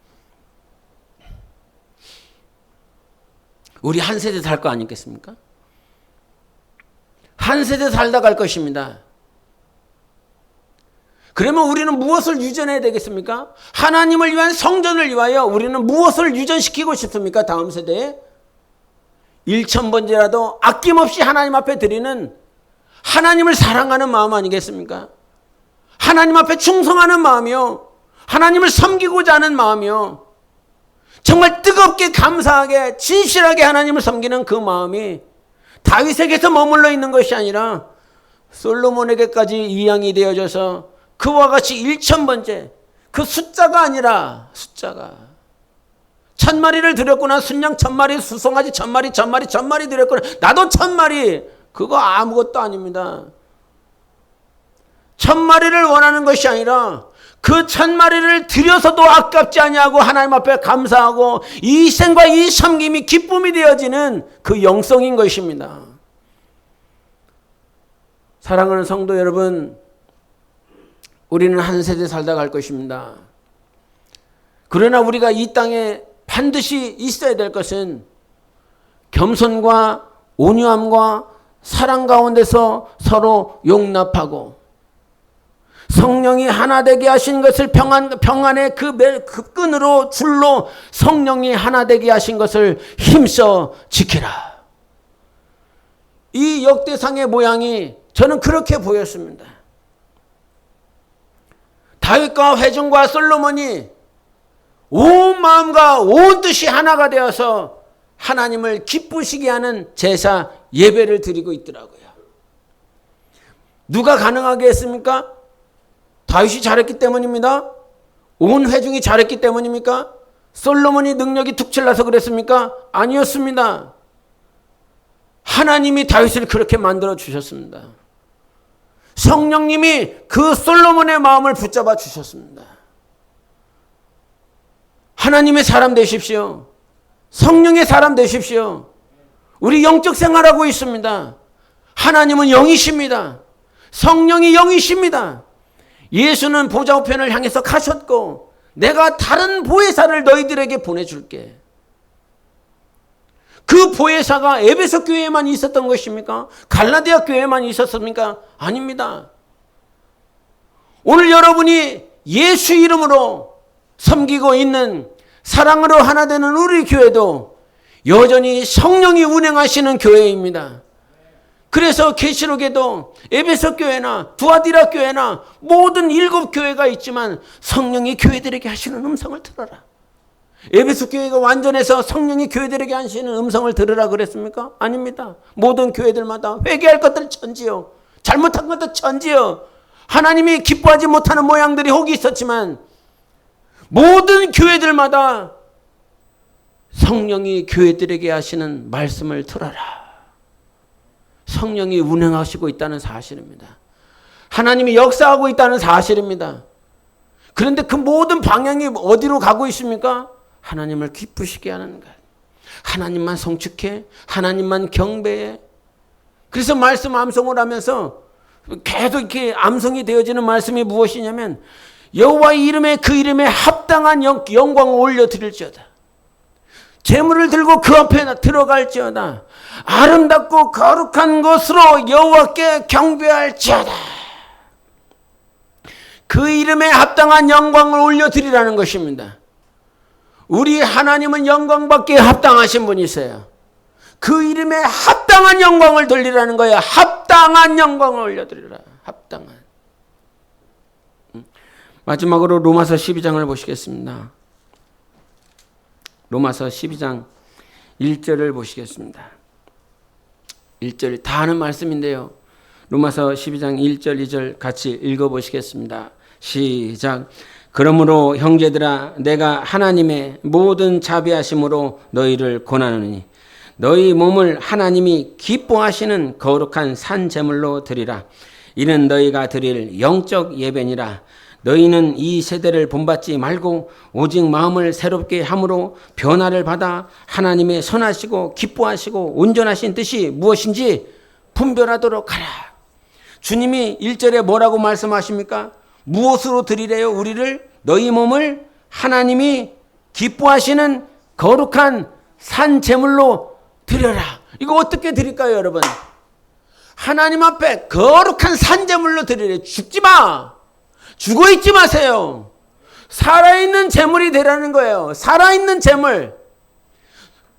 우리 한 세대 살 거 아니겠습니까? 한 세대 살다 갈 것입니다. 그러면 우리는 무엇을 유전해야 되겠습니까? 하나님을 위한 성전을 위하여 우리는 무엇을 유전시키고 싶습니까? 다음 세대에 1,000번제라도 아낌없이 하나님 앞에 드리는 하나님을 사랑하는 마음 아니겠습니까? 하나님 앞에 충성하는 마음이요, 하나님을 섬기고자 하는 마음이요, 정말 뜨겁게 감사하게 진실하게 하나님을 섬기는 그 마음이 다윗에게서 머물러 있는 것이 아니라 솔로몬에게까지 이양이 되어져서 그와 같이 1,000번째, 그 숫자가 아니라 숫자가 1,000마리를 드렸구나, 순양 1,000마리, 수송아지 1,000마리 드렸구나, 나도 1,000마리, 그거 아무것도 아닙니다. 1,000마리를 원하는 것이 아니라 그 1,000마리를 드려서도 아깝지 아니하고 하나님 앞에 감사하고 이 희생과 이 섬김이 기쁨이 되어지는 그 영성인 것입니다. 사랑하는 성도 여러분, 우리는 한 세대 살다 갈 것입니다. 그러나 우리가 이 땅에 반드시 있어야 될 것은 겸손과 온유함과 사랑 가운데서 서로 용납하고 성령이 하나 되게 하신 것을 평안의 그 끈으로 줄로 성령이 하나 되게 하신 것을 힘써 지키라. 이 역대상의 모양이 저는 그렇게 보였습니다. 다윗과 회중과 솔로몬이 온 마음과 온 뜻이 하나가 되어서 하나님을 기쁘시게 하는 제사 예배를 드리고 있더라고요. 누가 가능하게 했습니까? 다윗이 잘했기 때문입니다. 온 회중이 잘했기 때문입니까? 솔로몬이 능력이 툭칠나서 그랬습니까? 아니었습니다. 하나님이 다윗을 그렇게 만들어 주셨습니다. 성령님이 그 솔로몬의 마음을 붙잡아 주셨습니다. 하나님의 사람 되십시오. 성령의 사람 되십시오. 우리 영적 생활하고 있습니다. 하나님은 영이십니다. 성령이 영이십니다. 예수는 보좌 우편을 향해서 가셨고 내가 다른 보혜사를 너희들에게 보내줄게. 그 보혜사가 에베소 교회에만 있었던 것입니까? 갈라디아 교회에만 있었습니까? 아닙니다. 오늘 여러분이 예수 이름으로 섬기고 있는 사랑으로 하나 되는 우리 교회도 여전히 성령이 운행하시는 교회입니다. 그래서 계시록에도 에베소 교회나 두아디라 교회나 모든 7교회가 있지만 성령이 교회들에게 하시는 음성을 들어라. 에베소 교회가 완전해서 성령이 교회들에게 하시는 음성을 들으라 그랬습니까? 아닙니다. 모든 교회들마다 회개할 것들 천지요, 잘못한 것들 천지요, 하나님이 기뻐하지 못하는 모양들이 혹이 있었지만 모든 교회들마다 성령이 교회들에게 하시는 말씀을 들어라. 성령이 운행하시고 있다는 사실입니다. 하나님이 역사하고 있다는 사실입니다. 그런데 그 모든 방향이 어디로 가고 있습니까? 하나님을 기쁘시게 하는 것. 하나님만 성축해, 하나님만 경배해. 그래서 말씀 암송을 하면서 계속 이렇게 암송이 되어지는 말씀이 무엇이냐면 여호와의 이름에 그 이름에 합당한 영광을 올려드릴지어다. 제물을 들고 그 앞에 들어갈지어다. 아름답고 거룩한 것으로 여호와께 경배할지어다. 그 이름에 합당한 영광을 올려드리라는 것입니다. 우리 하나님은 영광받기에 합당하신 분이세요. 그 이름에 합당한 영광을 돌리라는 거예요. 합당한 영광을 올려드리라. 합당한. 마지막으로 로마서 12장을 보시겠습니다. 로마서 12장 1절을 보시겠습니다. 1절이 다 하는 말씀인데요. 로마서 12장 1절 2절 같이 읽어보시겠습니다. 시작. 그러므로 형제들아 내가 하나님의 모든 자비하심으로 너희를 권하노니 너희 몸을 하나님이 기뻐하시는 거룩한 산 제물로 드리라. 이는 너희가 드릴 영적 예배니라. 너희는 이 세대를 본받지 말고 오직 마음을 새롭게 함으로 변화를 받아 하나님의 선하시고 기뻐하시고 온전하신 뜻이 무엇인지 분별하도록 하라. 주님이 1절에 뭐라고 말씀하십니까? 무엇으로 드리래요? 우리를? 너희 몸을 하나님이 기뻐하시는 거룩한 산 제물로 드려라. 이거 어떻게 드릴까요, 여러분? 하나님 앞에 거룩한 산 제물로 드리래. 죽지 마. 죽어 있지 마세요. 살아있는 제물이 되라는 거예요. 살아있는 제물.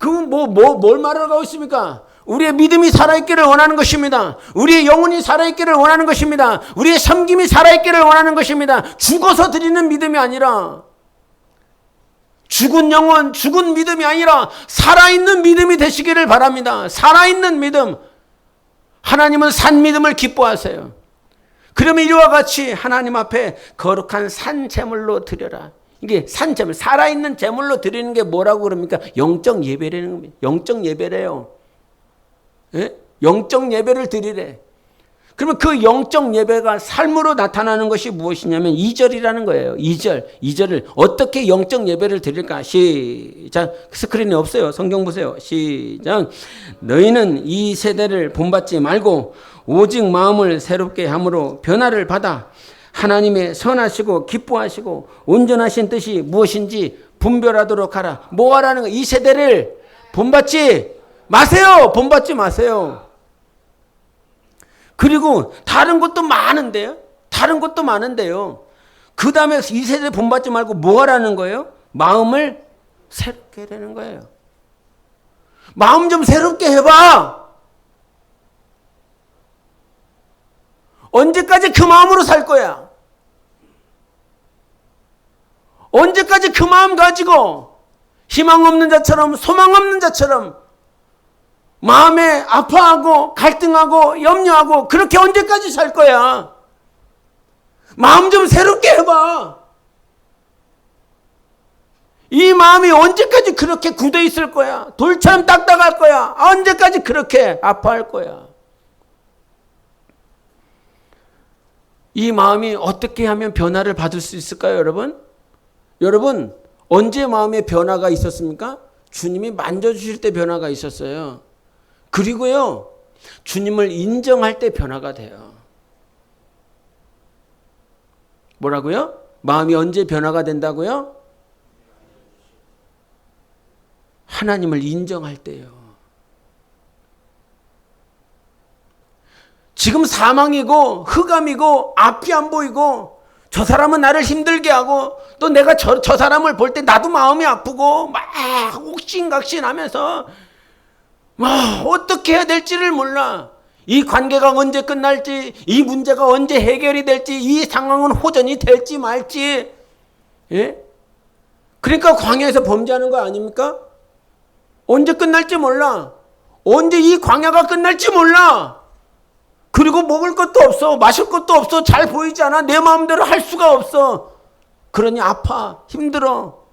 뭘 말하고 있습니까? 우리의 믿음이 살아있기를 원하는 것입니다. 우리의 영혼이 살아있기를 원하는 것입니다. 우리의 섬김이 살아있기를 원하는 것입니다. 죽어서 드리는 믿음이 아니라, 죽은 영혼, 죽은 믿음이 아니라 살아있는 믿음이 되시기를 바랍니다. 살아있는 믿음. 하나님은 산 믿음을 기뻐하세요. 그러면 이와 같이 하나님 앞에 거룩한 산 제물로 드려라. 이게 산 제물, 살아있는 제물로 드리는 게 뭐라고 그럽니까? 영적 예배라는 겁니다. 영적 예배래요. 예? 영적 예배를 드리래. 그러면 그 영적 예배가 삶으로 나타나는 것이 무엇이냐면 2절이라는 거예요. 2절을 어떻게 영적 예배를 드릴까? 시작. 스크린이 없어요. 성경 보세요. 시작. 너희는 이 세대를 본받지 말고 오직 마음을 새롭게 함으로 변화를 받아 하나님의 선하시고 기뻐하시고 온전하신 뜻이 무엇인지 분별하도록 하라. 뭐 하라는 거예요? 이 세대를 본받지 마세요. 본받지 마세요. 그리고 다른 것도 많은데요. 그 다음에 이 세대 본받지 말고 뭐 하라는 거예요? 마음을 새롭게 하라는 거예요. 마음 좀 새롭게 해봐. 언제까지 그 마음으로 살 거야? 언제까지 그 마음 가지고 희망 없는 자처럼, 소망 없는 자처럼 마음에 아파하고 갈등하고 염려하고 그렇게 언제까지 살 거야? 마음 좀 새롭게 해봐. 이 마음이 언제까지 그렇게 굳어 있을 거야? 돌처럼 딱딱할 거야? 언제까지 그렇게 아파할 거야? 이 마음이 어떻게 하면 변화를 받을 수 있을까요, 여러분? 여러분, 언제 마음에 변화가 있었습니까? 주님이 만져주실 때 변화가 있었어요. 그리고요, 주님을 인정할 때 변화가 돼요. 뭐라고요? 마음이 언제 변화가 된다고요? 하나님을 인정할 때요. 지금 사망이고 흑암이고 앞이 안 보이고 저 사람은 나를 힘들게 하고 또 내가 저 사람을 볼 때 나도 마음이 아프고 막 옥신각신하면서 어떻게 해야 될지를 몰라. 이 관계가 언제 끝날지, 이 문제가 언제 해결이 될지, 이 상황은 호전이 될지 말지. 예? 그러니까 광야에서 범죄하는 거 아닙니까? 언제 끝날지 몰라. 언제 이 광야가 끝날지 몰라. 그리고 먹을 것도 없어, 마실 것도 없어, 잘 보이지 않아, 내 마음대로 할 수가 없어. 그러니 아파, 힘들어.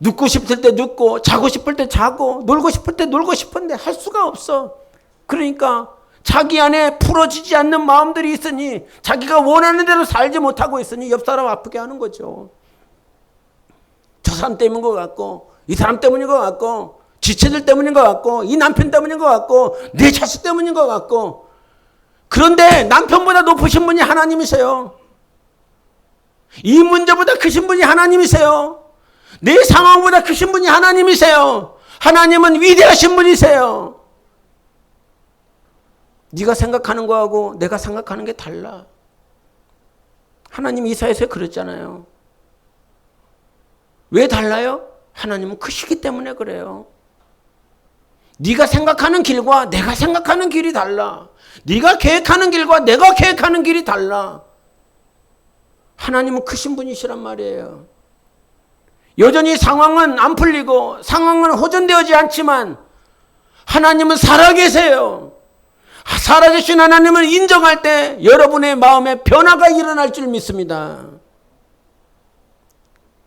눕고 싶을 때 눕고 자고 싶을 때 자고 놀고 싶을 때 놀고 싶은데 할 수가 없어. 그러니까 자기 안에 풀어지지 않는 마음들이 있으니 자기가 원하는 대로 살지 못하고 있으니 옆 사람 아프게 하는 거죠. 저 사람 때문인 것 같고 이 사람 때문인 것 같고 지체들 때문인 것 같고 이 남편 때문인 것 같고 내 자식 때문인 것 같고. 그런데 남편보다 높으신 분이 하나님이세요. 이 문제보다 크신 분이 하나님이세요. 내 상황보다 크신 분이 하나님이세요. 하나님은 위대하신 분이세요. 네가 생각하는 거하고 내가 생각하는 게 달라. 하나님 이사야서에 그랬잖아요. 왜 달라요? 하나님은 크시기 때문에 그래요. 네가 생각하는 길과 내가 생각하는 길이 달라. 네가 계획하는 길과 내가 계획하는 길이 달라. 하나님은 크신 분이시란 말이에요. 여전히 상황은 안 풀리고 상황은 호전되어지 않지만 하나님은 살아계세요. 살아계신 하나님을 인정할 때 여러분의 마음에 변화가 일어날 줄 믿습니다.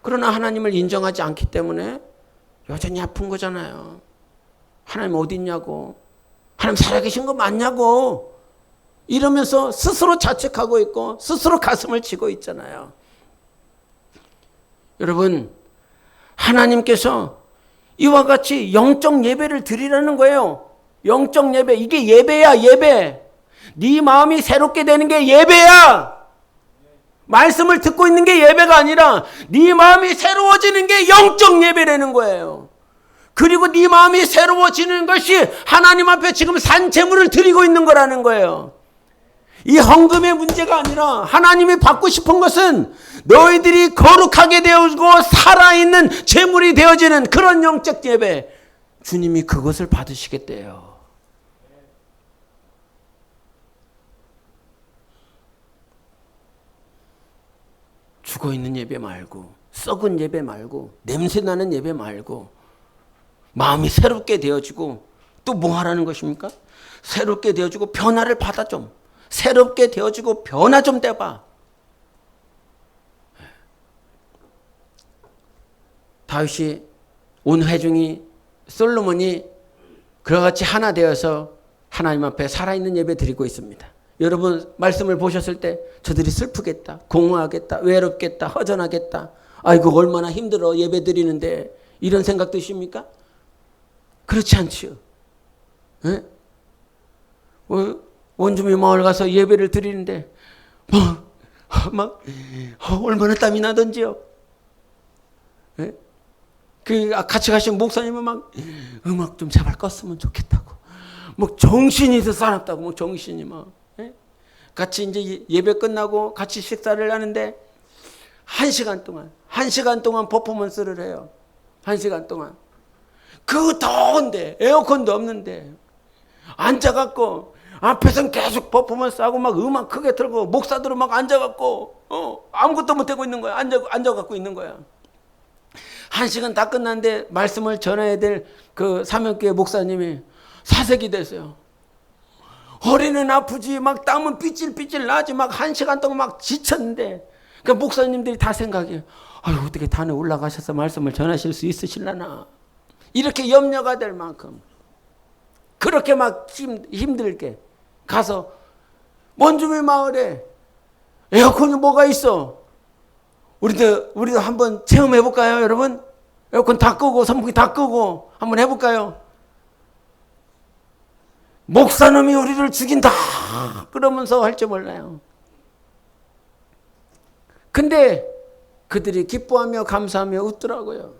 그러나 하나님을 인정하지 않기 때문에 여전히 아픈 거잖아요. 하나님 어디 있냐고, 하나님 살아계신 거 맞냐고 이러면서 스스로 자책하고 있고 스스로 가슴을 치고 있잖아요. 여러분, 하나님께서 이와 같이 영적 예배를 드리라는 거예요. 영적 예배, 이게 예배야. 예배. 네 마음이 새롭게 되는 게 예배야. 말씀을 듣고 있는 게 예배가 아니라 네 마음이 새로워지는 게 영적 예배라는 거예요. 그리고 네 마음이 새로워지는 것이 하나님 앞에 지금 산제물을 드리고 있는 거라는 거예요. 이 헌금의 문제가 아니라 하나님이 받고 싶은 것은 너희들이 거룩하게 되어지고 살아있는 제물이 되어지는 그런 영적 예배. 주님이 그것을 받으시겠대요. 죽어있는 예배 말고, 썩은 예배 말고, 냄새나는 예배 말고, 마음이 새롭게 되어지고 또 뭐 하라는 것입니까? 새롭게 되어지고 변화를 받아 좀. 새롭게 되어지고 변화 좀 돼봐. 다윗이 온 회중이 솔로몬이 그와 같이 하나 되어서 하나님 앞에 살아있는 예배 드리고 있습니다. 여러분 말씀을 보셨을 때 저들이 슬프겠다, 공허하겠다, 외롭겠다, 허전하겠다. 아이고 얼마나 힘들어 예배 드리는데 이런 생각 드십니까? 그렇지 않지요. 네? 원주민 마을 가서 예배를 드리는데 막 얼마나 땀이 나던지요. 네? 그 같이 가신 목사님은 막 음악 좀 제발 껐으면 좋겠다고, 막 정신이 있어 사납다고, 막 정신이 막. 네? 같이 이제 예배 끝나고 같이 식사를 하는데 1시간 동안 퍼포먼스를 해요. 1시간 동안. 그 더운데 에어컨도 없는데 앉아갖고 앞에서는 계속 퍼포먼스하고 막 음악 크게 틀고 목사들은 막 앉아갖고 아무것도 못하고 있는 거야. 앉아갖고 있는 거야. 1시간 다 끝났는데 말씀을 전해야 될 그 사명교회 목사님이 사색이 됐어요. 허리는 아프지 막 땀은 삐질삐질 나지 막 1시간 동안 막 지쳤는데 그 목사님들이 다 생각해요. 아유 어떻게 단에 올라가셔서 말씀을 전하실 수 있으실라나. 이렇게 염려가 될 만큼 그렇게 막 힘들게 가서 원주민 마을에 에어컨이 뭐가 있어? 우리도 한번 체험해 볼까요, 여러분? 에어컨 다 끄고 선풍기 다 끄고 한번 해볼까요? 목사놈이 우리를 죽인다 그러면서 할지 몰라요. 근데 그들이 기뻐하며 감사하며 웃더라고요.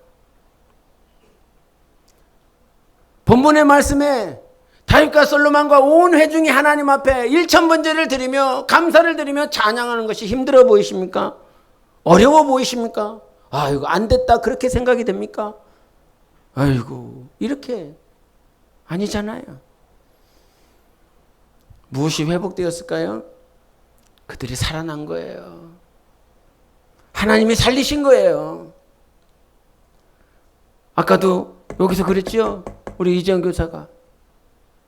본문의 말씀에 다윗과 솔로몬과 온 회중이 하나님 앞에 일천번제를 드리며 감사를 드리며 찬양하는 것이 힘들어 보이십니까? 어려워 보이십니까? 아이고 안 됐다 그렇게 생각이 됩니까? 아이고 이렇게 아니잖아요. 무엇이 회복되었을까요? 그들이 살아난 거예요. 하나님이 살리신 거예요. 아까도 여기서 그랬죠? 우리 이재영 교사가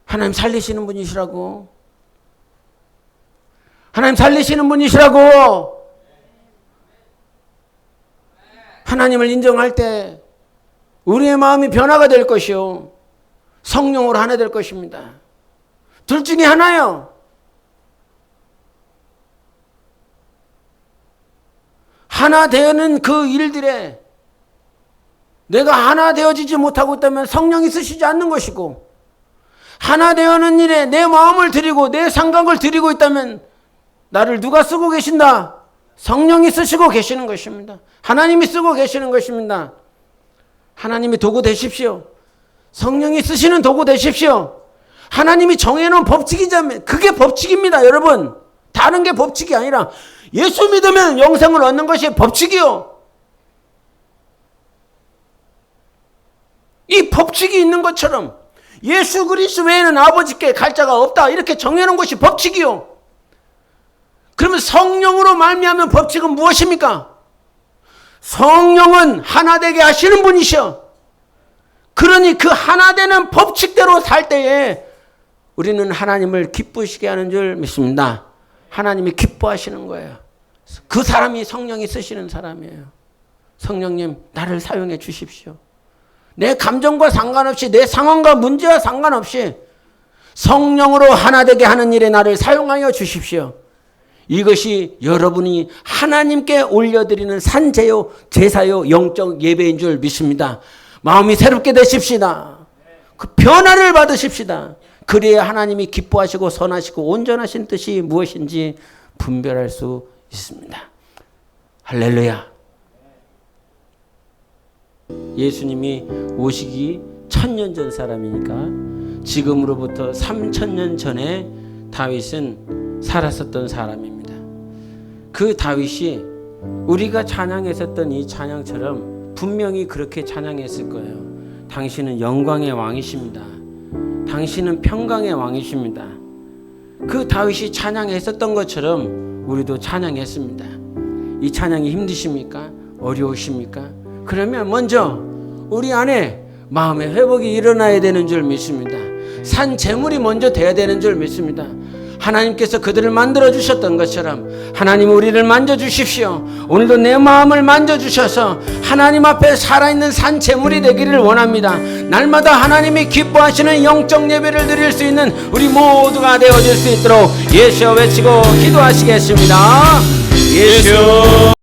하나님 살리시는 분이시라고. 하나님 살리시는 분이시라고. 하나님을 인정할 때 우리의 마음이 변화가 될 것이요. 성령으로 하나 될 것입니다. 둘 중에 하나요. 하나 되는 그 일들에 내가 하나 되어지지 못하고 있다면 성령이 쓰시지 않는 것이고, 하나 되어는 일에 내 마음을 드리고 내 생각을 드리고 있다면 나를 누가 쓰고 계신다? 성령이 쓰시고 계시는 것입니다. 하나님이 쓰고 계시는 것입니다. 하나님이 도구 되십시오. 성령이 쓰시는 도구 되십시오. 하나님이 정해놓은 법칙이자면 그게 법칙입니다, 여러분. 다른 게 법칙이 아니라 예수 믿으면 영생을 얻는 것이 법칙이요. 이 법칙이 있는 것처럼 예수 그리스도 외에는 아버지께 갈 자가 없다, 이렇게 정해놓은 것이 법칙이요. 그러면 성령으로 말미암는 법칙은 무엇입니까? 성령은 하나 되게 하시는 분이셔. 그러니 그 하나 되는 법칙대로 살 때에 우리는 하나님을 기쁘시게 하는 줄 믿습니다. 하나님이 기뻐하시는 거예요. 그 사람이 성령이 쓰시는 사람이에요. 성령님, 나를 사용해 주십시오. 내 감정과 상관없이, 내 상황과 문제와 상관없이 성령으로 하나 되게 하는 일에 나를 사용하여 주십시오. 이것이 여러분이 하나님께 올려드리는 산제요, 제사요, 영적 예배인 줄 믿습니다. 마음이 새롭게 되십시다. 그 변화를 받으십시다. 그래야 하나님이 기뻐하시고 선하시고 온전하신 뜻이 무엇인지 분별할 수 있습니다. 할렐루야. 예수님이 오시기 1000년 전 사람이니까 지금으로부터 3000년 전에 다윗은 살았었던 사람입니다. 그 다윗이 우리가 찬양했었던 이 찬양처럼 분명히 그렇게 찬양했을 거예요. 당신은 영광의 왕이십니다. 당신은 평강의 왕이십니다. 그 다윗이 찬양했었던 것처럼 우리도 찬양했습니다. 이 찬양이 힘드십니까? 어려우십니까? 그러면 먼저 우리 안에 마음의 회복이 일어나야 되는 줄 믿습니다. 산 제물이 먼저 돼야 되는 줄 믿습니다. 하나님께서 그들을 만들어주셨던 것처럼 하나님 우리를 만져주십시오. 오늘도 내 마음을 만져주셔서 하나님 앞에 살아있는 산 제물이 되기를 원합니다. 날마다 하나님이 기뻐하시는 영적 예배를 드릴 수 있는 우리 모두가 되어질 수 있도록 예수여 외치고 기도하시겠습니다. 예수